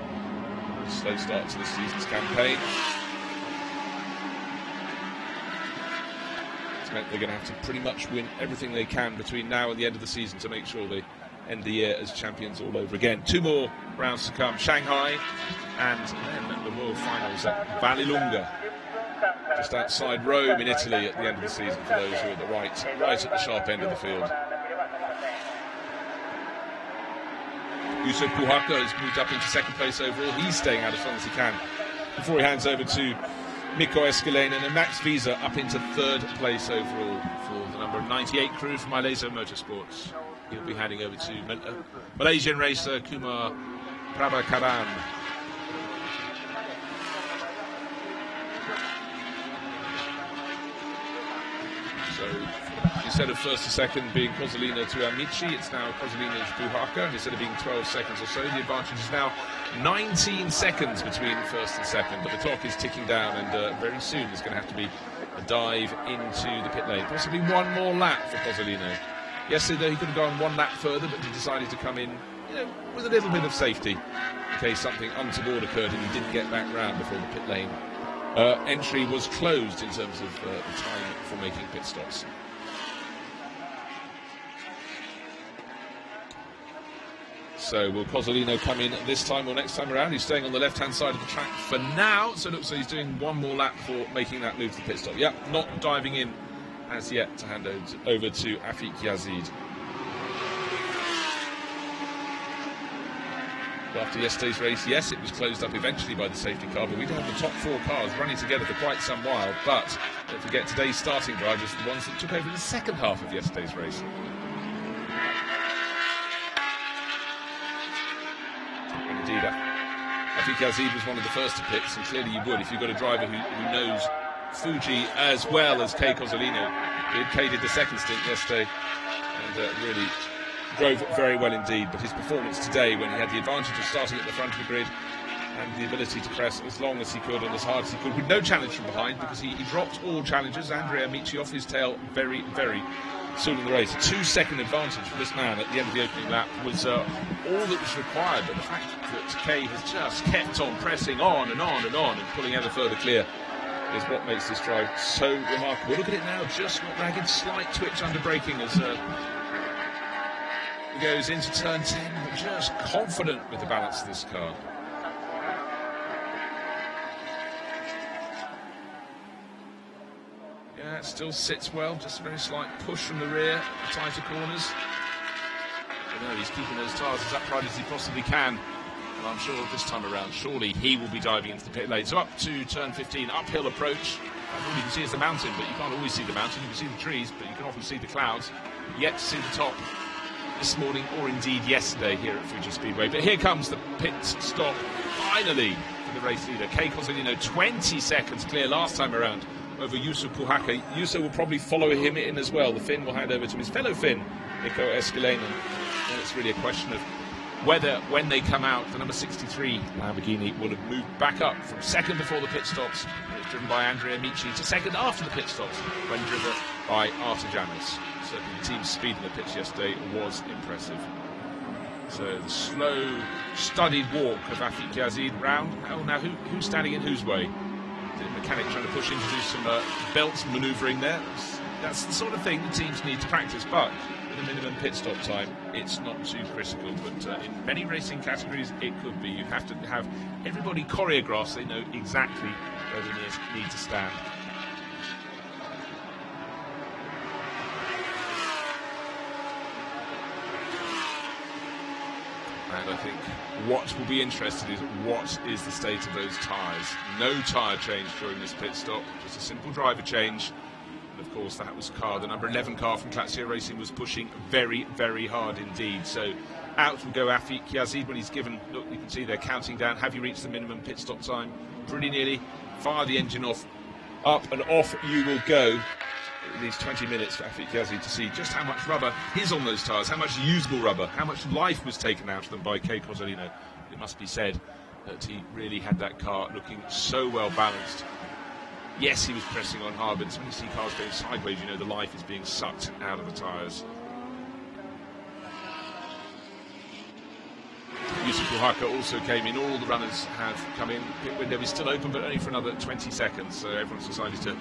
Slow start to this season's campaign. It's meant they're going to have to pretty much win everything they can between now and the end of the season to make sure they end the year as champions all over again. 2 more rounds to come. Shanghai and then the World Finals at Vallelunga, just outside Rome in Italy at the end of the season for those who are at the right at the sharp end of the field. Yusuke Haka has moved up into second place overall. He's staying out as long as he can before he hands over to Mikko Escalainen, and Max Visa up into third place overall for the number 98 crew from Malaysia Motorsports. He'll be handing over to Malaysian racer Kumar Prabhakaran. So instead of first to second being Cozzolino to Amici, it's now Cozzolino to Buhaka. Instead of being 12 seconds or so, the advantage is now 19 seconds between first and second, but the clock is ticking down, and very soon there's going to have to be a dive into the pit lane. Possibly one more lap for Cozzolino. Yesterday he could have gone 1 lap further, but he decided to come in, with a little bit of safety in case something untoward occurred and he didn't get back round before the pit lane entry was closed in terms of the time for making pit stops. So will Cozzolino come in this time or next time around? He's staying on the left-hand side of the track for now, so it looks like he's doing 1 more lap before making that move to the pit stop. Yep, not diving in as yet to hand over to Rafik Yazid. After yesterday's race, yes, it was closed up eventually by the safety car, but we don't have the top 4 cars running together for quite some while. But don't forget, today's starting drivers are the ones that took over the second half of yesterday's race. Afik Yazid was one of the first to pits, and clearly you would if you've got a driver who knows Fuji as well as Kei Kozolino. Kei did the second stint yesterday and really drove very well indeed, but his performance today, when he had the advantage of starting at the front of the grid and the ability to press as long as he could and as hard as he could with no challenge from behind, because he dropped all challenges. Andrea Amici off his tail very, very soon in the race. A 2-second advantage for this man at the end of the opening lap was all that was required, but the fact that Kei has just kept on pressing on and on and on and pulling ever further clear is what makes this drive so remarkable. Look at it now, just not ragged, slight twitch under braking as he goes into turn 10, but just confident with the balance of this car. Yeah, it still sits well, just a very slight push from the rear, tighter corners. But no, he's keeping those tyres as upright as he possibly can. And I'm sure this time around, surely he will be diving into the pit lane. So up to turn 15, uphill approach. All you can see is the mountain, but you can't always see the mountain. You can see the trees, but you can often see the clouds. Yet to see the top this morning, or indeed yesterday, here at Fuji Speedway. But here comes the pit stop, finally, for the race leader. Kei Kozolino, 20 seconds clear last time around over Juuso Puhakka. Juuso will probably follow him in as well. The Finn will hand over to his fellow Finn, Mikko Eskelinen. And it's really a question of whether, when they come out, the number 63 Lamborghini will have moved back up from second before the pit stops. It was driven by Andrea Amici to second after the pit stops, when driven by Artur Janis. Certainly the team's speed in the pits yesterday was impressive. So the slow, studied walk of Afik Yazid round. Oh, now who's standing in whose way? The mechanic trying to push him to do some belt manoeuvring there. That's the sort of thing the teams need to practice, but with a minimum pit stop time, it's not too critical. But in many racing categories, it could be. You have to have everybody choreographed so they know exactly where they need to stand. And I think what will be interesting is what is the state of those tyres. No tyre change during this pit stop, just a simple driver change. And of course that was car, the number 11 car from Lazio Racing was pushing very, very hard indeed. So out will go Afik Yazid when he's given, look, you can see they're counting down. Have you reached the minimum pit stop time? Pretty nearly. Fire the engine off, up and off you will go. It needs 20 minutes for Afik Yazid to see just how much rubber is on those tyres, how much usable rubber, how much life was taken out of them by Kei Kozolino. It must be said that he really had that car looking so well balanced. Yes, he was pressing on hard, but when you see cars going sideways, you know the life is being sucked out of the tyres. Juuso Puhakka also came in. All the runners have come in. Pit window is still open, but only for another 20 seconds. So everyone's decided to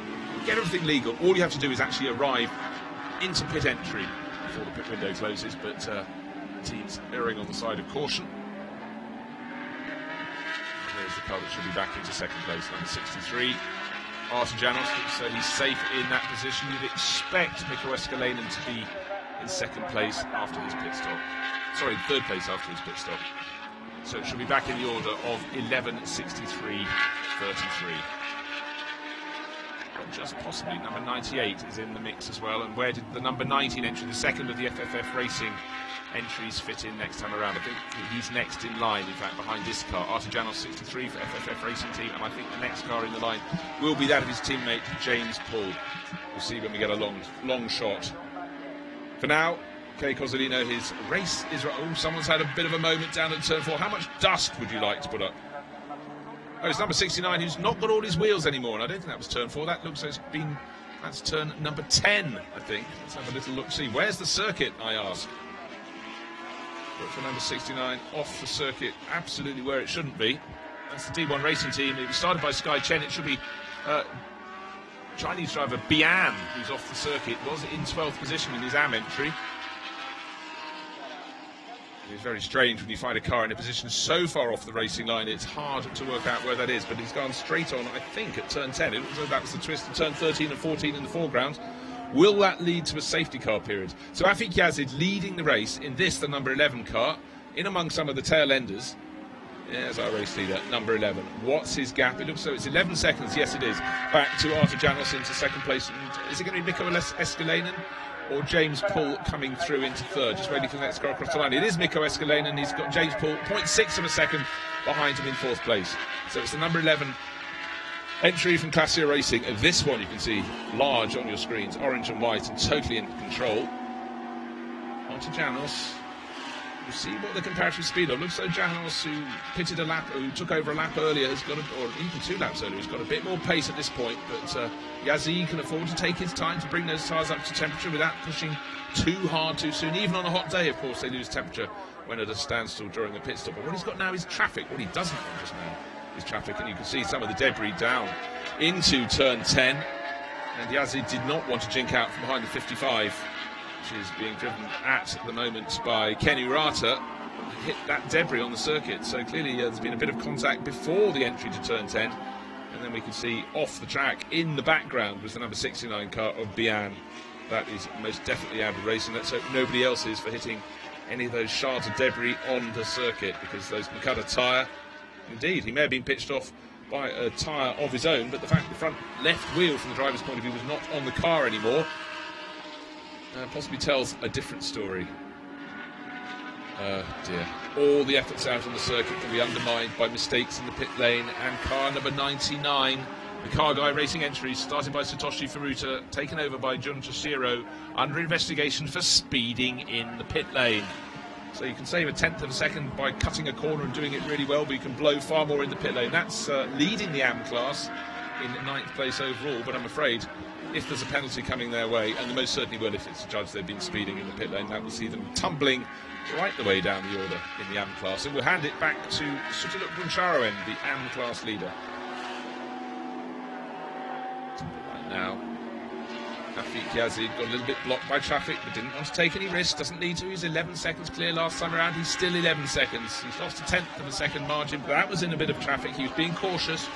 get everything legal. All you have to do is actually arrive into pit entry before the pit window closes. But the team's erring on the side of caution. There's the car that should be back into second place, number 63. Artur Janis, so he's safe in that position. You'd expect Mikko Eskelinen to be in second place after his pit stop. Sorry, third place after his pit stop. So it should be back in the order of 11.63.33. But just possibly number 98 is in the mix as well. And where did the number 19 entry, the second of the FFF Racing entries, fit in next time around? I think he's next in line, in fact, behind this car. Artur Janis, 63 for FFF Racing Team. And I think the next car in the line will be that of his teammate, James Paul. We'll see when we get a long shot. For now, Kei Kozolino, his race is... Oh, someone's had a bit of a moment down at turn 4. How much dust would you like to put up? Oh, it's number 69 who's not got all his wheels anymore, and I don't think that was turn 4. That looks like it's been... That's turn number 10, I think. Let's have a little look-see. Where's the circuit, I ask? But for number 69, off the circuit, absolutely where it shouldn't be. That's the D1 Racing Team. It was started by Sky Chen. It should be... Chinese driver Bian, who's off the circuit, was in 12th position in his AM entry. It's very strange when you find a car in a position so far off the racing line, it's hard to work out where that is, but he's gone straight on, I think, at turn 10. It looks like that was the twist of turn 13 and 14 in the foreground. Will that lead to a safety car period? So Afik Yazid leading the race in this, the number 11 car, in among some of the tail enders. There's our race leader, number 11. What's his gap? It looks so it's 11 seconds. Yes, it is. Back to Artur Janos into second place. And is it going to be Mikko Escalainen or James Poole coming through into third? Just waiting for the next car across the line. It is Mikko Escalainen. He's got James Poole 0.6 of a second behind him in fourth place. So it's the number 11 entry from Classier Racing. This one you can see large on your screens, orange and white, and totally in control. On to Janos. You see what the comparative speed of. Looks so Janos, who pitted a lap, who took over a lap earlier, has got, or even 2 laps earlier, has got a bit more pace at this point. But Yazid can afford to take his time to bring those tyres up to temperature without pushing too hard too soon. Even on a hot day, of course, they lose temperature when at a standstill during a pit stop. But what he's got now is traffic. What he doesn't want just now is traffic, and you can see some of the debris down into turn 10. And Yazid did not want to jink out from behind the 55. Which is being driven at the moment by Kenny Rata, hit that debris on the circuit. So clearly there's been a bit of contact before the entry to turn 10. And then we can see off the track in the background was the number 69 car of Bian. That is most definitely out of racing. Let's hope nobody else is for hitting any of those shards of debris on the circuit, because those can cut a tyre. Indeed, he may have been pitched off by a tyre of his own, but the fact the front left wheel from the driver's point of view was not on the car anymore possibly tells a different story. Dear. All the efforts out on the circuit can be undermined by mistakes in the pit lane, and car number 99, the Car Guy Racing entries, started by Satoshi Furuta, taken over by Jun Toshiro, under investigation for speeding in the pit lane. So you can save 1/10 of a second by cutting a corner and doing it really well, but you can blow far more in the pit lane. That's leading the AM class in 9th place overall, but I'm afraid if there's a penalty coming their way, and there most certainly will if it's a judge they've been speeding in the pit lane, that will see them tumbling right the way down the order in the AM class. And we'll hand it back to Sutuluk Buncharoen, the AM class leader. Right now, Afik Yazid got a little bit blocked by traffic, but didn't want to take any risks. Doesn't need to. He's 11 seconds clear last time around. He's still 11 seconds. He's lost 1/10 of a second margin, but that was in a bit of traffic. He was being cautious.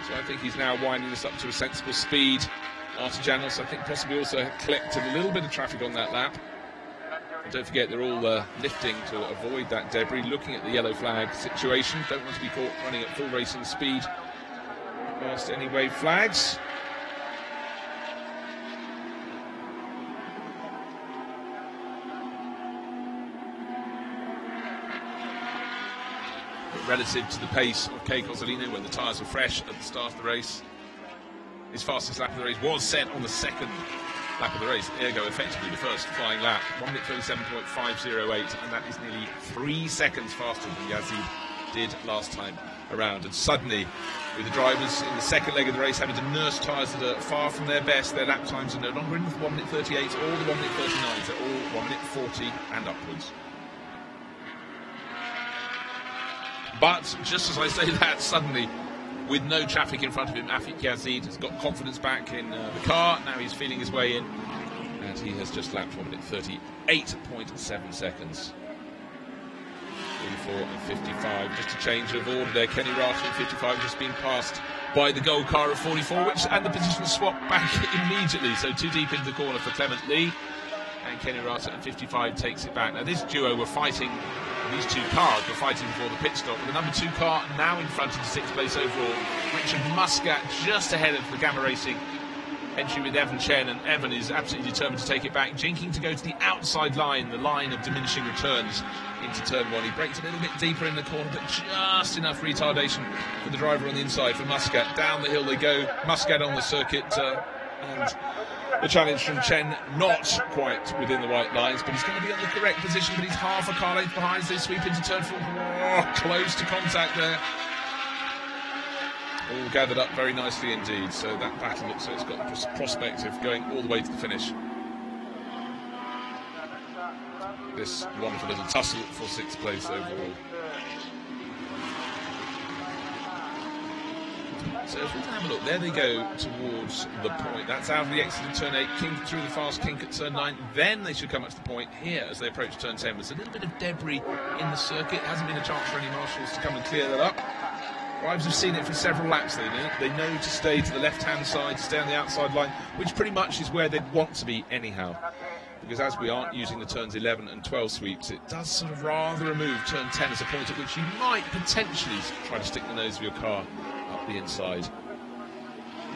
So I think he's now winding this up to a sensible speed. Artur Janos, I think, possibly also collected a little bit of traffic on that lap. And don't forget, they're all lifting to avoid that debris, looking at the yellow flag situation. Don't want to be caught running at full racing speed past any wave flags. Relative to the pace of Kei Cozzolino when the tyres were fresh at the start of the race, his fastest lap of the race was set on the second lap of the race, ergo effectively the first flying lap, 1:37.508, and that is nearly 3 seconds faster than Yazid did last time around. And suddenly, with the drivers in the second leg of the race having to nurse tyres that are far from their best, their lap times are no longer in the 1:38 or the 1:39, they're all 1:40 and upwards. But just as I say that, suddenly, with no traffic in front of him, Afik Yazid has got confidence back in the car. Now he's feeling his way in, and he has just lapped 1:38.7 seconds. 44 and 55, just a change of order there. Kenny Rata in 55 just being passed by the gold car of 44, and the position swap back immediately. So too deep into the corner for Clement Lee, and Kenny Rata in 55 takes it back. Now this duo were fighting. These two cars were fighting before the pit stop, with the number 2 car now in front of the 6th place overall. Richard Muscat just ahead of the Gamma Racing entry with Evan Chen, and Evan is absolutely determined to take it back, jinking to go to the outside line, the line of diminishing returns into turn 1. He brakes a little bit deeper in the corner, but just enough retardation for the driver on the inside for Muscat. Down the hill they go, Muscat on the circuit, and the challenge from Chen not quite within the white lines, but he's going to be on the correct position, but he's half a car length behind as they sweep into turn 4. Oh, close to contact there. All gathered up very nicely indeed, so that battle looks like it's got the prospect of going all the way to the finish. This wonderful little tussle for 6th place overall. So if we can have a look, there they go towards the point. That's out of the exit of turn 8, kink through the fast kink at turn 9. Then they should come up to the point here as they approach turn 10. There's a little bit of debris in the circuit. Hasn't been a chance for any marshals to come and clear that up. Drivers have seen it for several laps. They know to stay to the left-hand side, to stay on the outside line, which pretty much is where they'd want to be anyhow. because as we aren't using the turns 11 and 12 sweeps, it does sort of rather remove turn 10 as a point at which you might potentially try to stick the nose of your car up the inside.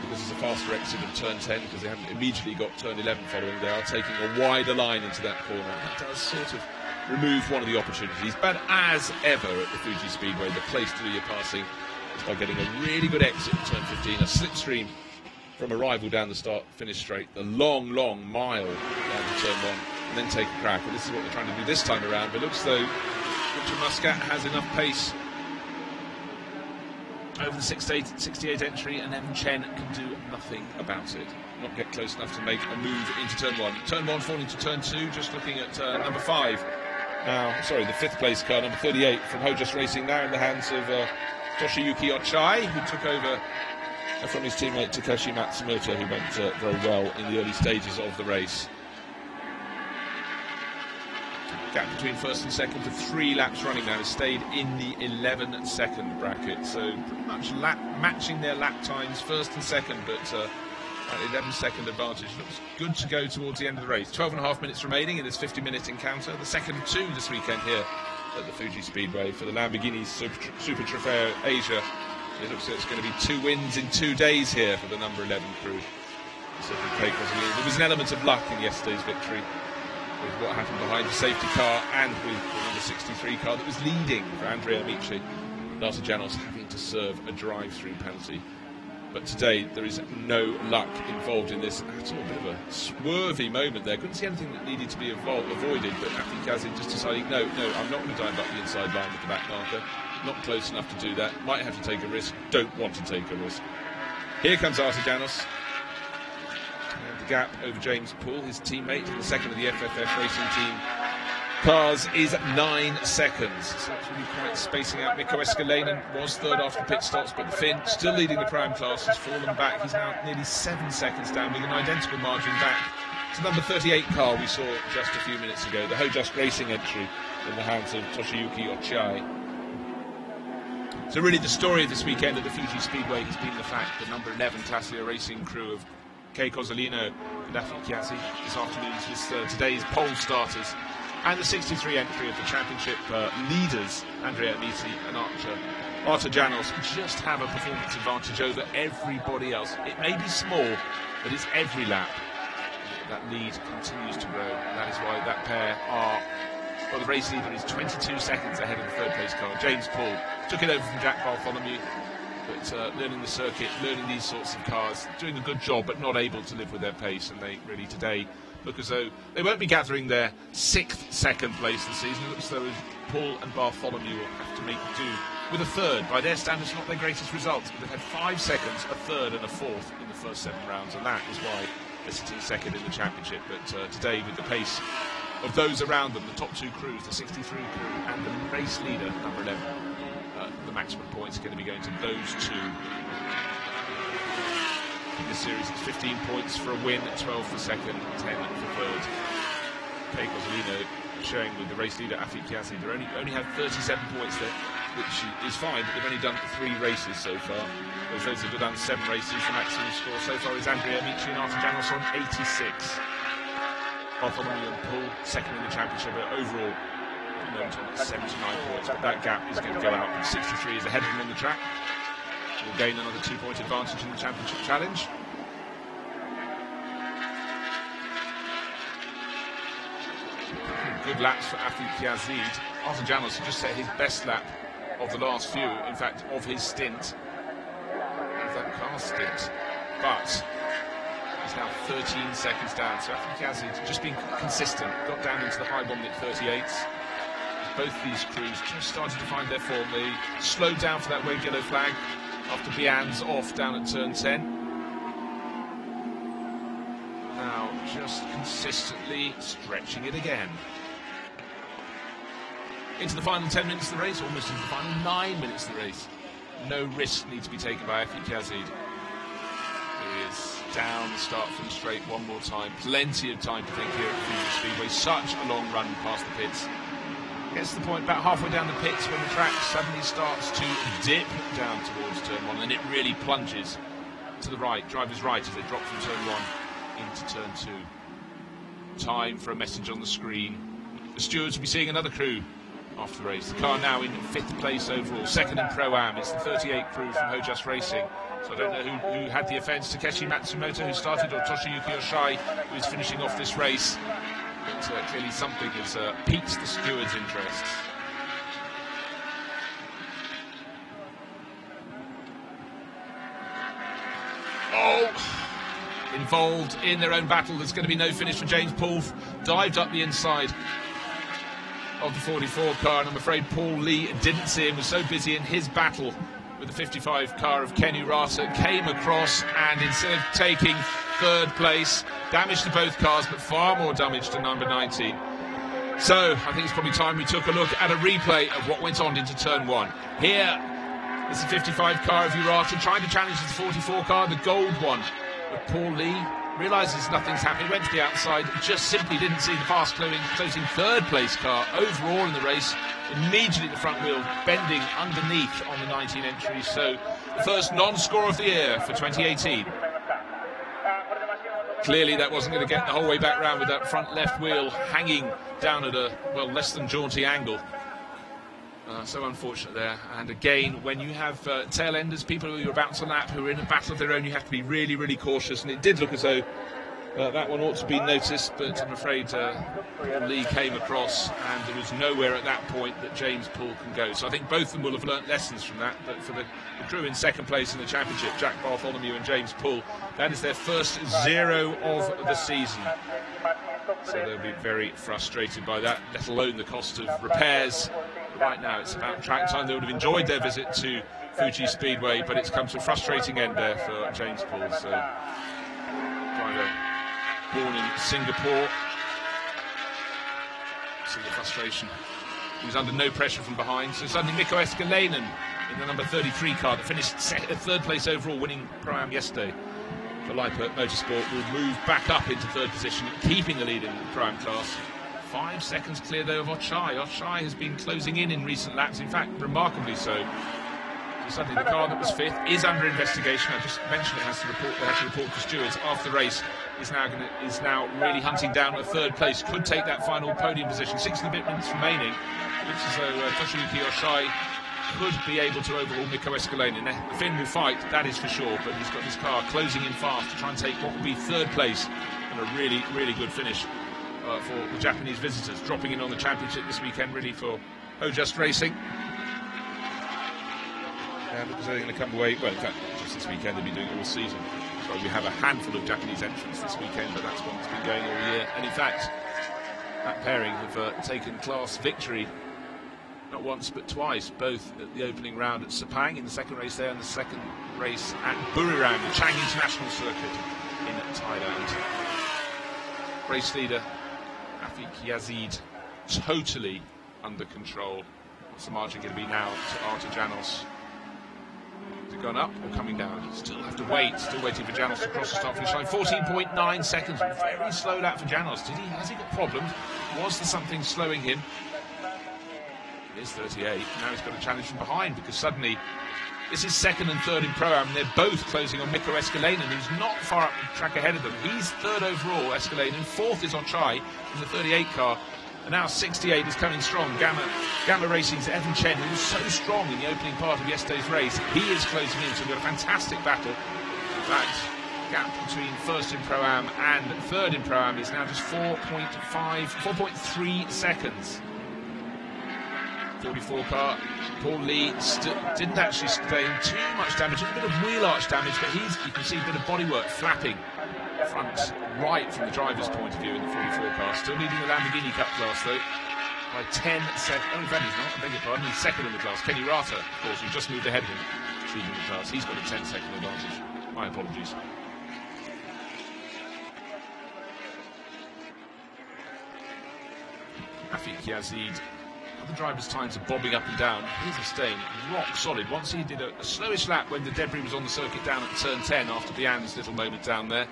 Because it's a faster exit of turn 10, because they haven't immediately got turn 11 following, they are taking a wider line into that corner. That does sort of remove one of the opportunities. But as ever at the Fuji Speedway, the place to do your passing is by getting a really good exit at turn 15, a slipstream from arrival down the start-finish straight, the long, long mile down to turn 1, and then take a crack. And this is what they're trying to do this time around, but it looks though Richard Muscat has enough pace over the 68 entry, and Evan Chen can do nothing about it. Not get close enough to make a move into turn 1. Turn 1 falling to turn 2, just looking at number 5. Now, sorry, the 5th place car, number 38 from Hojust Racing, now in the hands of Toshiyuki Ochai, who took over from his teammate Takeshi Matsumoto, who went very well in the early stages of the race. Gap between first and second for 3 laps running now has stayed in the 11-second bracket, so pretty much matching their lap times first and second, but an 11-second advantage looks good to go towards the end of the race. 12.5 minutes remaining in this 50-minute encounter, the second of 2 this weekend here at the Fuji Speedway for the Lamborghini Super Trofeo Asia. It looks like it's going to be 2 wins in 2 days here for the number 11 crew. There was an element of luck in yesterday's victory, with what happened behind the safety car and with the number 63 car that was leading for Andrea Amici. Lasa Janos having to serve a drive-through penalty. But today there is no luck involved in this at all. A bit of a swervy moment there. Couldn't see anything that needed to be avoided, but Afi Kazin just deciding, no, I'm not going to dive up the inside line with the back marker. Not close enough to do that. Might have to take a risk. Don't want to take a risk. Here comes Lasa Janos. And the gap over James Poole, his teammate, in the second of the FFF racing team cars is 9 seconds. So that's really quite spacing out. Mikko Escalainen was third after the pit stops, but the Finn, still leading the Prime class, has fallen back. He's now nearly 7 seconds down, with an identical margin back to number 38 car we saw just a few minutes ago. The Hojust Racing entry in the hands of Toshiyuki Ochai. So really the story of this weekend at the Fuji Speedway has been the fact that number 11 Tassia Racing crew of Kei Cozzolino and Afi Chiazzi this afternoon's with today's pole starters, and the 63 entry of the championship leaders, Andrea Amici and Artur Janos, just have a performance advantage over everybody else. It may be small, but it's every lap. That lead continues to grow, and that is why that pair are... Well, the race leader is 22 seconds ahead of the third place car. James Poole took it over from Jack Bartholomew, but learning the circuit, learning these sorts of cars, doing a good job, but not able to live with their pace. And they really today look as though they won't be gathering their 6th second place this season. It looks as though Poole and Bartholomew will have to make do with a third. By their standards, not their greatest results, but they've had 5 seconds, a third and a fourth in the first 7 rounds, and that is why they're sitting second in the championship. But today, with the pace of those around them, the top 2 crews, the 63 crew and the race leader, number 11, the maximum points are going to be going to those 2. In this series, it's 15 points for a win, 12 for second, 10 for third. Kei Cozzolino showing with the race leader, Afi Chiazzi, they only have 37 points there, which is fine, but they've only done 3 races so far. Those have done 7 races. The maximum score so far is Andrea Amici and Artur Janos on 86. Bartholomew and Poole second in the championship, but overall on 79 points, but that gap is going to go out. 63 is ahead of them on the track. Will gain another 2-point advantage in the championship challenge. Good laps for Afi Chiazid. Artur Janos has just set his best lap of the last few, in fact of his stint, of that car stint, but he's now 13 seconds down. So Afi Chiazid just been consistent, got down into the high 1-minute 38s. Both these crews just started to find their form. They slowed down for that waved yellow flag after Bian's off down at turn 10. Now just consistently stretching it again. Into the final 10 minutes of the race, almost into the final 9 minutes of the race. No risk needs to be taken by Afi Chiazid. He is down the start from the straight one more time. Plenty of time to think here at Fuji Speedway. Such a long run past the pits. Gets to the point about halfway down the pits when the track suddenly starts to dip down towards turn 1, and it really plunges to the right, driver's right, as they drop from turn 1 into turn 2. time for a message on the screen. The stewards will be seeing another crew after the race. The car now in 5th place overall, 2nd in Pro-Am. It's the 38 crew from Hojust Racing. So I don't know who had the offence, Takeshi Matsumoto, who started, or Toshiyuki Oshai, who is finishing off this race. But clearly something has piqued the stewards' interest. Involved in their own battle. There's going to be no finish for James Poole. Dived up the inside of the 44 car, and I'm afraid Paul Lee didn't see him, was so busy in his battle with the 55 car of Ken Urata, came across, and instead of taking 3rd place, damage to both cars, but far more damage to number 19. So I think it's probably time we took a look at a replay of what went on into turn 1. Here is the 55 car of Urata trying to challenge the 44 car, the gold one. But Paul Lee realises nothing's happening, went to the outside, just simply didn't see the fast closing 3rd place car overall in the race. Immediately the front wheel bending underneath on the 19 entries. So the first non-score of the year for 2018. Clearly that wasn't going to get the whole way back round with that front left wheel hanging down at a, well, less than jaunty angle. So unfortunate there. And again, when you have tail enders, people who you're about to lap, who are in a battle of their own, you have to be really, really cautious. And it did look as though that one ought to be noticed, but I'm afraid Lee came across, and there was nowhere at that point that James Poole can go. So I think both of them will have learnt lessons from that. But for the crew in 2nd place in the championship, Jack Bartholomew and James Poole, that is their first 0 of the season. So they'll be very frustrated by that, let alone the cost of repairs. Right now it's about track time. They would have enjoyed their visit to Fuji Speedway, but it's come to a frustrating end there for James Poole. So, driver born in Singapore. See the frustration. He was under no pressure from behind. So suddenly Mikko Escalainen in the number 33 car that finished 3rd place overall, winning Pro-Am yesterday for Lippert Motorsport, will move back up into 3rd position, keeping the lead in the Pro-Am class. 5 seconds clear though of Oshai. Oshai has been closing in recent laps, in fact remarkably so. So suddenly the car that was 5th is under investigation. I just mentioned it has to report. They have to report to stewards after the race. Is now really hunting down a 3rd place. Could take that final podium position. 6 and a bit minutes remaining. Looks as though Toshiyuki Oshai could be able to overhaul Mikko Escalainen. The Finn will fight, that is for sure, but he's got his car closing in fast to try and take what will be 3rd place, and a really, really good finish for the Japanese visitors, dropping in on the championship this weekend, really, for Hojust Racing. And because they're going to come away, well, in fact, not just this weekend, they'll be doing it all season. So we have a handful of Japanese entrants this weekend, but that's what's been going all year. And in fact, that pairing have taken class victory not once but twice, both at the opening round at Sepang in the 2nd race there, and the 2nd race at Buriram, the Chang International Circuit in Thailand. Race leader Afik Yazid totally under control. What's the margin going to be now to Artur Janos? Has it gone up or coming down? Still have to wait. Still waiting for Janos to cross the start finish line. 14.9 seconds. Very slow lap for Janos. Has he got problems? Was there something slowing him? It is 38. Now he's got a challenge from behind, because suddenly this is 2nd and 3rd in Pro-Am, and they're both closing on Mikko Escalainen, who's not far up the track ahead of them. He's 3rd overall, Escalainen. 4th is Oshai in the 38 car. And now 68 is coming strong. Gamma Racing's Evan Chen, who was so strong in the opening part of yesterday's race, he is closing in, so we've got a fantastic battle. In fact, gap between 1st in Pro-Am and 3rd in Pro-Am is now just 4.3 seconds. 44 car, Paul Lee didn't actually sustain too much damage, a bit of wheel arch damage, but you can see a bit of bodywork flapping front right from the driver's point of view in the 44 car. Still leading the Lamborghini Cup class though by 10 seconds. Oh, in fact he's not, I beg your pardon, he's 2nd in the class. Ken Urata, of course, who just moved ahead of him, leading the class. He's got a 10-second advantage. My apologies. Afik Yazid. The driver's times are bobbing up and down. Here's a stain, rock solid. Once he did a slowish lap when the debris was on the circuit down at turn 10 after Bian's little moment down there.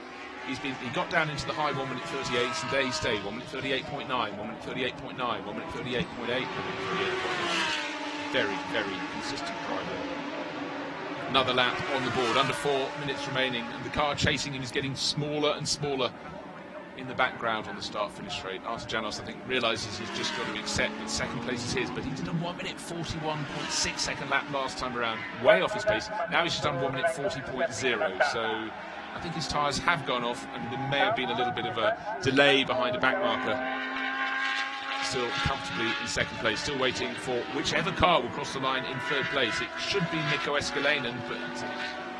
He got down into the high 1 minute 38s, and there he stayed. 1 minute 38.9, 1 minute 38.9, 1 minute 38.8, 1 minute 38.9. Very, very consistent driver. Another lap on the board, under 4 minutes remaining, and the car chasing him is getting smaller and smaller in the background on the start-finish straight. Artijanos, I think, realises he's just got to accept that second place is his, but he did a 1:41.6 second lap last time around, way off his pace. Now he's just done 1:40.0, so I think his tyres have gone off, and there may have been a little bit of a delay behind a back marker. Still comfortably in second place, still waiting for whichever car will cross the line in third place. It should be Mikko Escalainen, but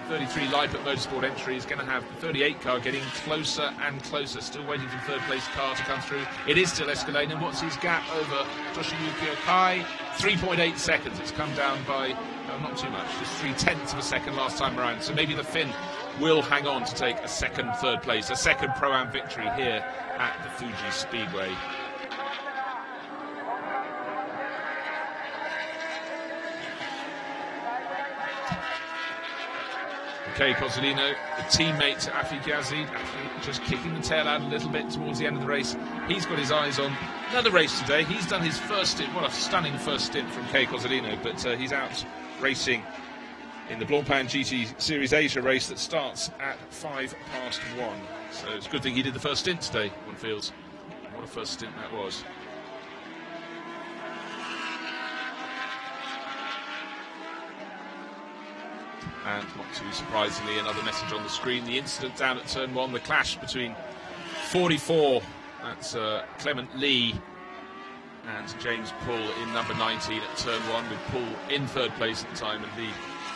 33 Leipert Motorsport entry is going to have the 38 car getting closer and closer. Still waiting for third place car to come through. It is still Escalainen. What's his gap over Toshiyuki Okai? 3.8 seconds. It's come down by not too much, just 0.3 of a second last time around. So maybe the Finn will hang on to take a second, third place, a second Pro-Am victory here at the Fuji Speedway. Okay, Cozzolino, the teammate to Afik Yazid, just kicking the tail out a little bit towards the end of the race. He's got his eyes on another race today. He's done his first stint, what a stunning first stint from Kay Cozzolino, but he's out racing in the Blancpain GT Series Asia race that starts at 1:05. So it's a good thing he did the first stint today, one feels. What a first stint that was. And not too surprisingly, another message on the screen. The incident down at turn 1, the clash between 44, that's Clement Lee, and James Pull in number 19 at turn 1, with Pull in third place at the time and Lee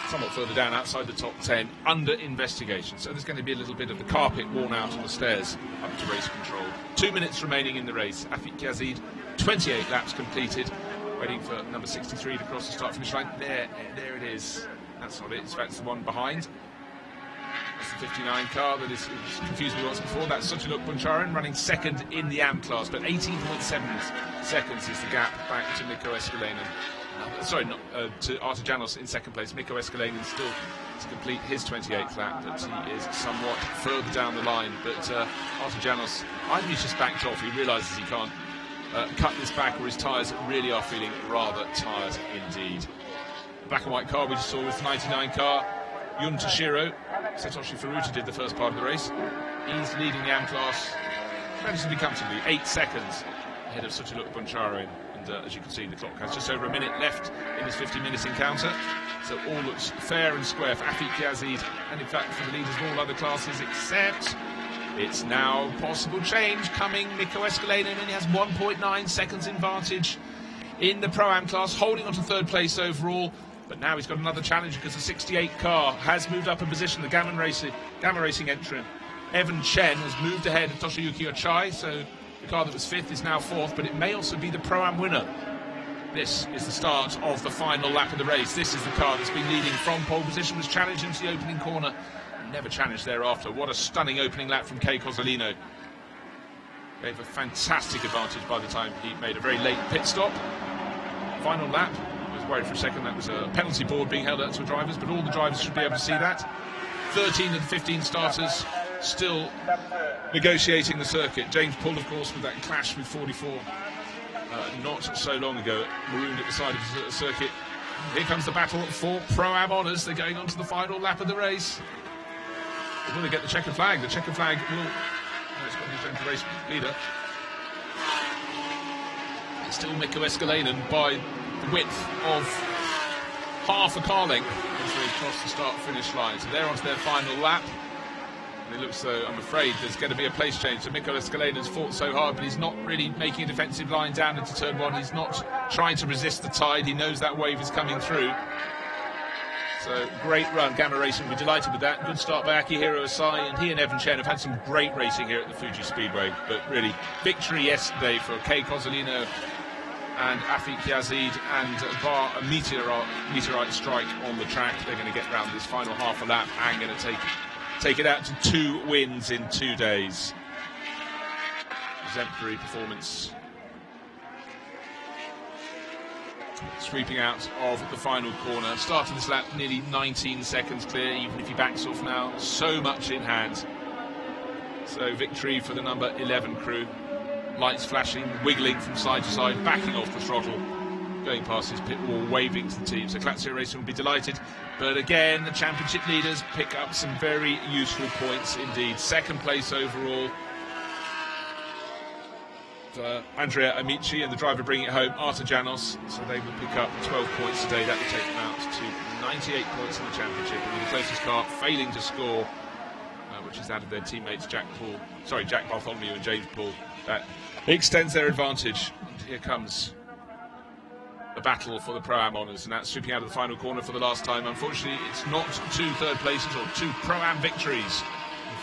somewhat further down outside the top 10, under investigation. So there's going to be a little bit of the carpet worn out on the stairs up to race control. 2 minutes remaining in the race. Afik Yazid, 28 laps completed, waiting for number 63 to cross the start-finish line. There it is. That's not it, in fact, it's the one behind. That's the 59 car that is confused me once before. That's Suchiluk Buncharan running second in the AM class, but 18.7 seconds is the gap back to Mikko Escalainen. Sorry, not to Artijanos in second place. Mikko Escalainen still to complete his 28th lap, but he is somewhat further down the line. But Artijanos, either he's just backed off, he realises he can't cut this back, or his tyres really are feeling rather tired indeed. Black and white car we just saw was the 99 car. Yun Toshiro, Satoshi Furuta did the first part of the race. He's leading the AM class relatively comfortably, 8 seconds ahead of Suchiluk Buncharan. And as you can see, the clock has just over a minute left in this 50-minute encounter. So all looks fair and square for Afik Yazid, and in fact for the leaders of all other classes, except it's now possible change coming. Mikko Escalainen, and he has 1.9 seconds advantage in the Pro-Am class, holding on to third place overall. But now he's got another challenge because the 68 car has moved up a position. The Gamma Racing entrant Evan Chen has moved ahead of Toshiyuki Ochai, so the car that was 5th is now 4th, but it may also be the Pro-Am winner. This is the start of the final lap of the race. This is the car that's been leading from pole position, was challenged into the opening corner, and never challenged thereafter. What a stunning opening lap from Kay Cozzolino. Gave a fantastic advantage by the time he made a very late pit stop. Final lap. Worried for a second that was a penalty board being held out to drivers, but all the drivers should be able to see that. 13 and 15 starters still negotiating the circuit. James Pull, of course, with that clash with 44 not so long ago, marooned at the side of the circuit. Here comes the battle for Pro-Am honours. They're going on to the final lap of the race. Will they get the checkered flag? The checkered flag will... No, it's got the race leader. It's still Mikko Escalainen by the width of half a car length as they cross the start-finish line. So they're onto their final lap. And it looks though, I'm afraid, there's going to be a place change. So Mikko Escalainen's fought so hard, but he's not really making a defensive line down into turn 1. He's not trying to resist the tide. He knows that wave is coming through. So great run. Gamma Racing will be delighted with that. Good start by Akihiro Asai, and he and Evan Chen have had some great racing here at the Fuji Speedway. But really, victory yesterday for Kay Cozzolino and Afik Yazid, and bar a meteorite strike on the track, they're going to get round this final half a lap and going to take it out to 2 wins in 2 days. Exemplary performance. Sweeping out of the final corner. Starting this lap nearly 19 seconds clear, even if he backs off now. So much in hand. So victory for the number 11 crew. Lights flashing, wiggling from side to side, backing off the throttle, going past his pit wall, waving to the team. So Lazio Racing will be delighted. But again, the championship leaders pick up some very useful points indeed. Second place overall. Andrea Amici and the driver bringing it home, Artijanos. So they will pick up 12 points today. That will take them out to 98 points in the championship. And with the closest car failing to score, which is that of their teammates Jack Bartholomew and James Paul, that extends their advantage. And here comes the battle for the Pro-Am honours, and that's sweeping out of the final corner for the last time. Unfortunately, it's not 2 third places or 2 Pro-Am victories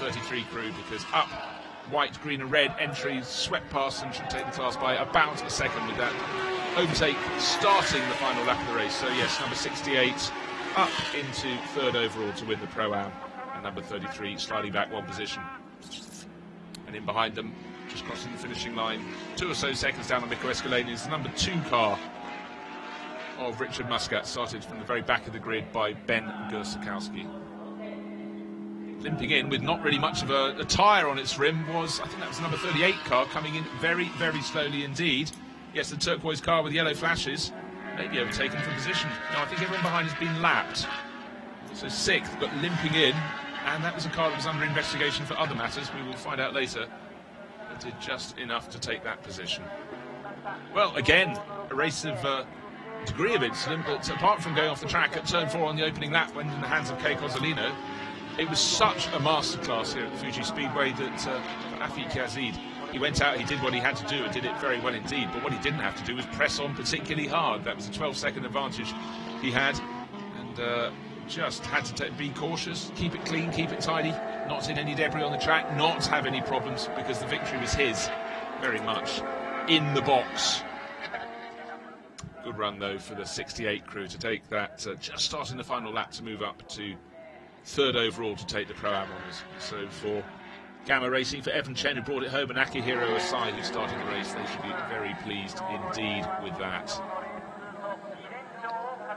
in 33 crew, because up, white, green and red entries swept past and should take the class by about a second with that overtake starting the final lap of the race. So yes, number 68 up into 3rd overall to win the Pro-Am, and number 33 sliding back 1 position. And in behind them, just crossing the finishing line, 2 or so seconds down on Mikko Escalani, is the number 2 car of Richard Muscat, started from the very back of the grid by Ben Gursakowski. Limping in with not really much of a tyre on its rim was, I think that was the number 38 car, coming in very, very slowly indeed. Yes, the turquoise car with yellow flashes, maybe overtaken from position. No, I think everyone behind has been lapped. So 6th, but limping in, and that was a car that was under investigation for other matters. We will find out later. It did just enough to take that position. Well, again, a race of degree of incident, but apart from going off the track at turn 4 on the opening lap when in the hands of Kei Cozzolino, it was such a masterclass here at the Fuji Speedway that for Afiq Yazid, he went out, he did what he had to do and did it very well indeed, but what he didn't have to do was press on particularly hard. That was a 12-second advantage he had, and just had to be cautious, keep it clean, keep it tidy, not hit any debris on the track, not have any problems, because the victory was his, very much, in the box. Good run, though, for the 68 crew to take that, just starting the final lap to move up to 3rd overall to take the Pro-Am honours. So for Gamma Racing, for Evan Chen, who brought it home, and Akihiro Asai, who started the race, they should be very pleased indeed with that.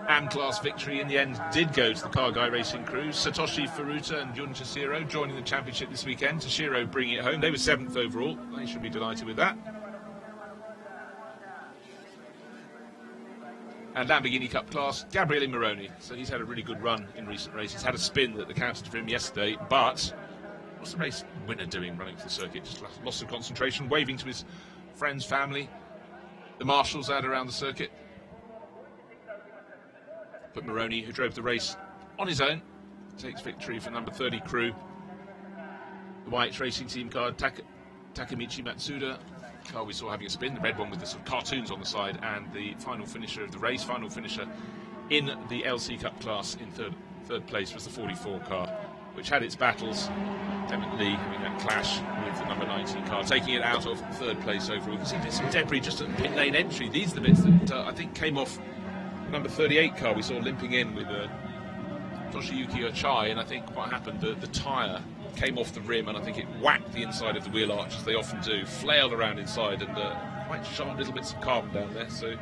Am-class victory in the end did go to the Car Guy Racing crew. Satoshi Furuta and Jun Toshiro joining the championship this weekend. Toshiro bringing it home. They were 7th overall. They should be delighted with that. And Lamborghini Cup class, Gabriele Moroni. So he's had a really good run in recent races. Had a spin that accounted for him yesterday, but what's the race winner doing running for the circuit? Just lost of concentration, waving to his friends, family, the marshals out around the circuit. But Moroni, who drove the race on his own, takes victory for number 30 crew. The white racing team car, Takemichi Matsuda, car we saw having a spin, the red one with the sort of cartoons on the side, and the final finisher of the race, final finisher in the LC Cup class in third place was the 44 car, which had its battles. Clement Lee having that clash with the number 19 car, taking it out of 3rd place overall. You can see there's some debris just at the pit lane entry. These are the bits that I think came off number 38 car we saw limping in with Toshiyuki Ochai, and I think what happened, the tyre came off the rim, and I think it whacked the inside of the wheel arch, as they often do, flailed around inside, and quite sharp little bits of carbon down there, so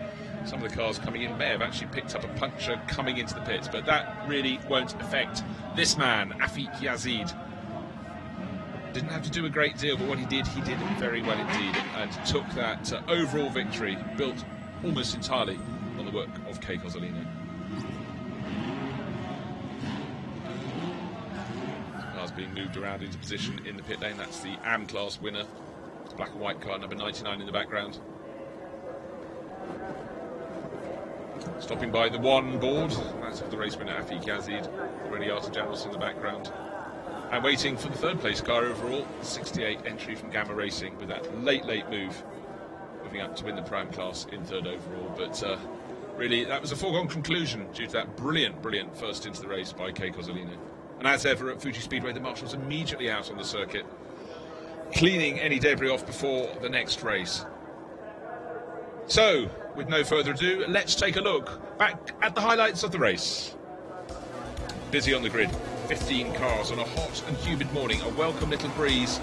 some of the cars coming in may have actually picked up a puncture coming into the pits, but that really won't affect this man, Afiq Yazid. Didn't have to do a great deal, but what he did very well indeed, and took that overall victory, built almost entirely on the work of Kei Cozzolino. Cars being moved around into position in the pit lane. That's the AM class winner. It's black and white car, number 99 in the background. Stopping by the 1 board, that's of the race winner Afiq Yazid, already Artijanos in the background. And waiting for the 3rd place car overall, 68 entry from Gamma Racing, with that late move, moving up to win the Pro-Am class in 3rd overall. But really, that was a foregone conclusion due to that brilliant first into the race by Kei Cozzolino. And as ever at Fuji Speedway, the marshals immediately out on the circuit, cleaning any debris off before the next race. So, with no further ado, let's take a look back at the highlights of the race. Busy on the grid, 15 cars on a hot and humid morning, a welcome little breeze,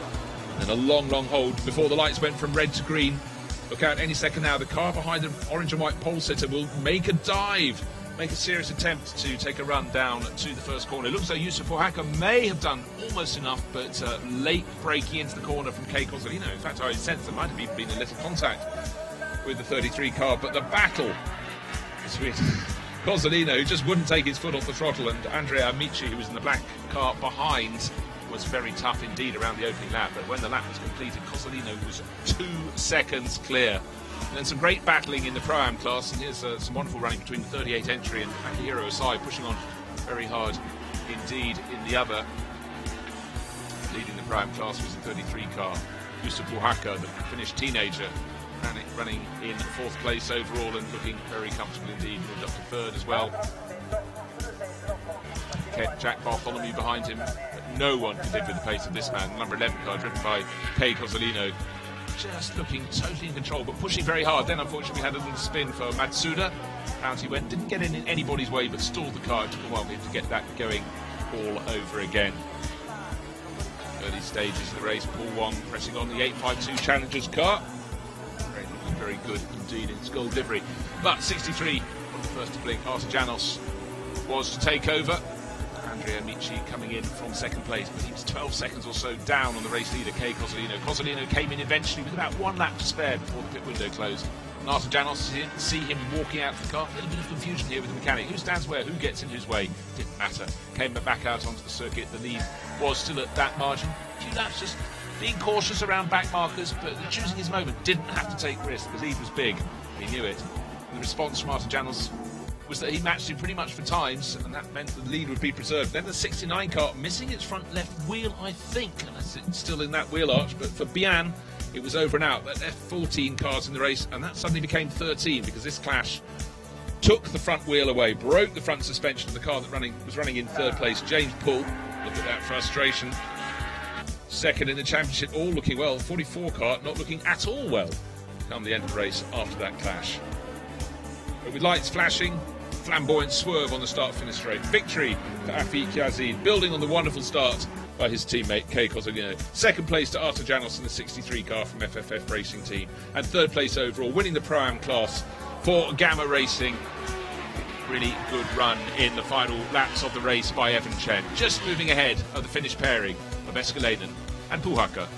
and a long hold before the lights went from red to green. Look out any second now, the car behind the orange and white pole sitter will make a dive, make a serious attempt to take a run down to the first corner. It looks like Yusuf Oaxaca may have done almost enough, but late breaking into the corner from Kei Cozzolino. In fact, I sense there might have even been a little contact with the 33 car, but the battle between Cozzolino, who just wouldn't take his foot off the throttle, and Andrea Amici, who was in the black car behind, was very tough indeed around the opening lap, but when the lap was completed, Cozzolino was 2 seconds clear. And then some great battling in the Pro-Am class, and here's some wonderful running between the 38 entry and Akihiro Asai, pushing on very hard indeed in the other. Leading the Pro-Am class was the 33 car, Yusa Puhaka, the Finnish teenager, running in 4th place overall and looking very comfortable indeed. Moved up to 3rd as well. Kept Jack Bartholomew behind him, but no one could live with the pace of this man. The number 11 car driven by Kei Cozzolino, just looking totally in control, but pushing very hard. Then unfortunately we had a little spin for Matsuda. Out he went, didn't get in anybody's way, but stalled the car. It took a while for him to get that going all over again. Early stages of the race, Paul Wong pressing on the 852 Challengers car. Looking very good indeed in its gold livery. But 63 on the first to blink. Artur Janos was to take over. Andrea Amici coming in from 2nd place, but he was 12 seconds or so down on the race leader, Kei Cozzolino. Cozzolino came in eventually with about 1 lap to spare before the pit window closed. And Artur Janos, didn't see him walking out of the car. A little bit of confusion here with the mechanic. Who stands where? Who gets in whose way? Didn't matter. Came back out onto the circuit. The lead was still at that margin. 2 laps just being cautious around back markers, but choosing his moment. Didn't have to take risks. The lead was big. He knew it. And the response from Artur Janos was that he matched him pretty much for times, and that meant the lead would be preserved. Then the 69 car missing its front left wheel, I think, unless it's still in that wheel arch, but for Bian it was over and out. That left 14 cars in the race, and that suddenly became 13 because this clash took the front wheel away, broke the front suspension of the car that was running in 3rd place, James Poole. Look at that frustration. 2nd in the championship, all looking well. 44 car not looking at all well come the end of the race after that clash. But with lights flashing, flamboyant swerve on the start-finish straight. Victory for Afiq Yazid, building on the wonderful start by his teammate Kei Cozzolino. 2nd place to Artur Janos in the 63 car from FFF Racing Team. And 3rd place overall, winning the Pro-Am class for Gamma Racing. Really good run in the final laps of the race by Evan Chen. Just moving ahead of the Finnish pairing of Escalainen and Puhaka.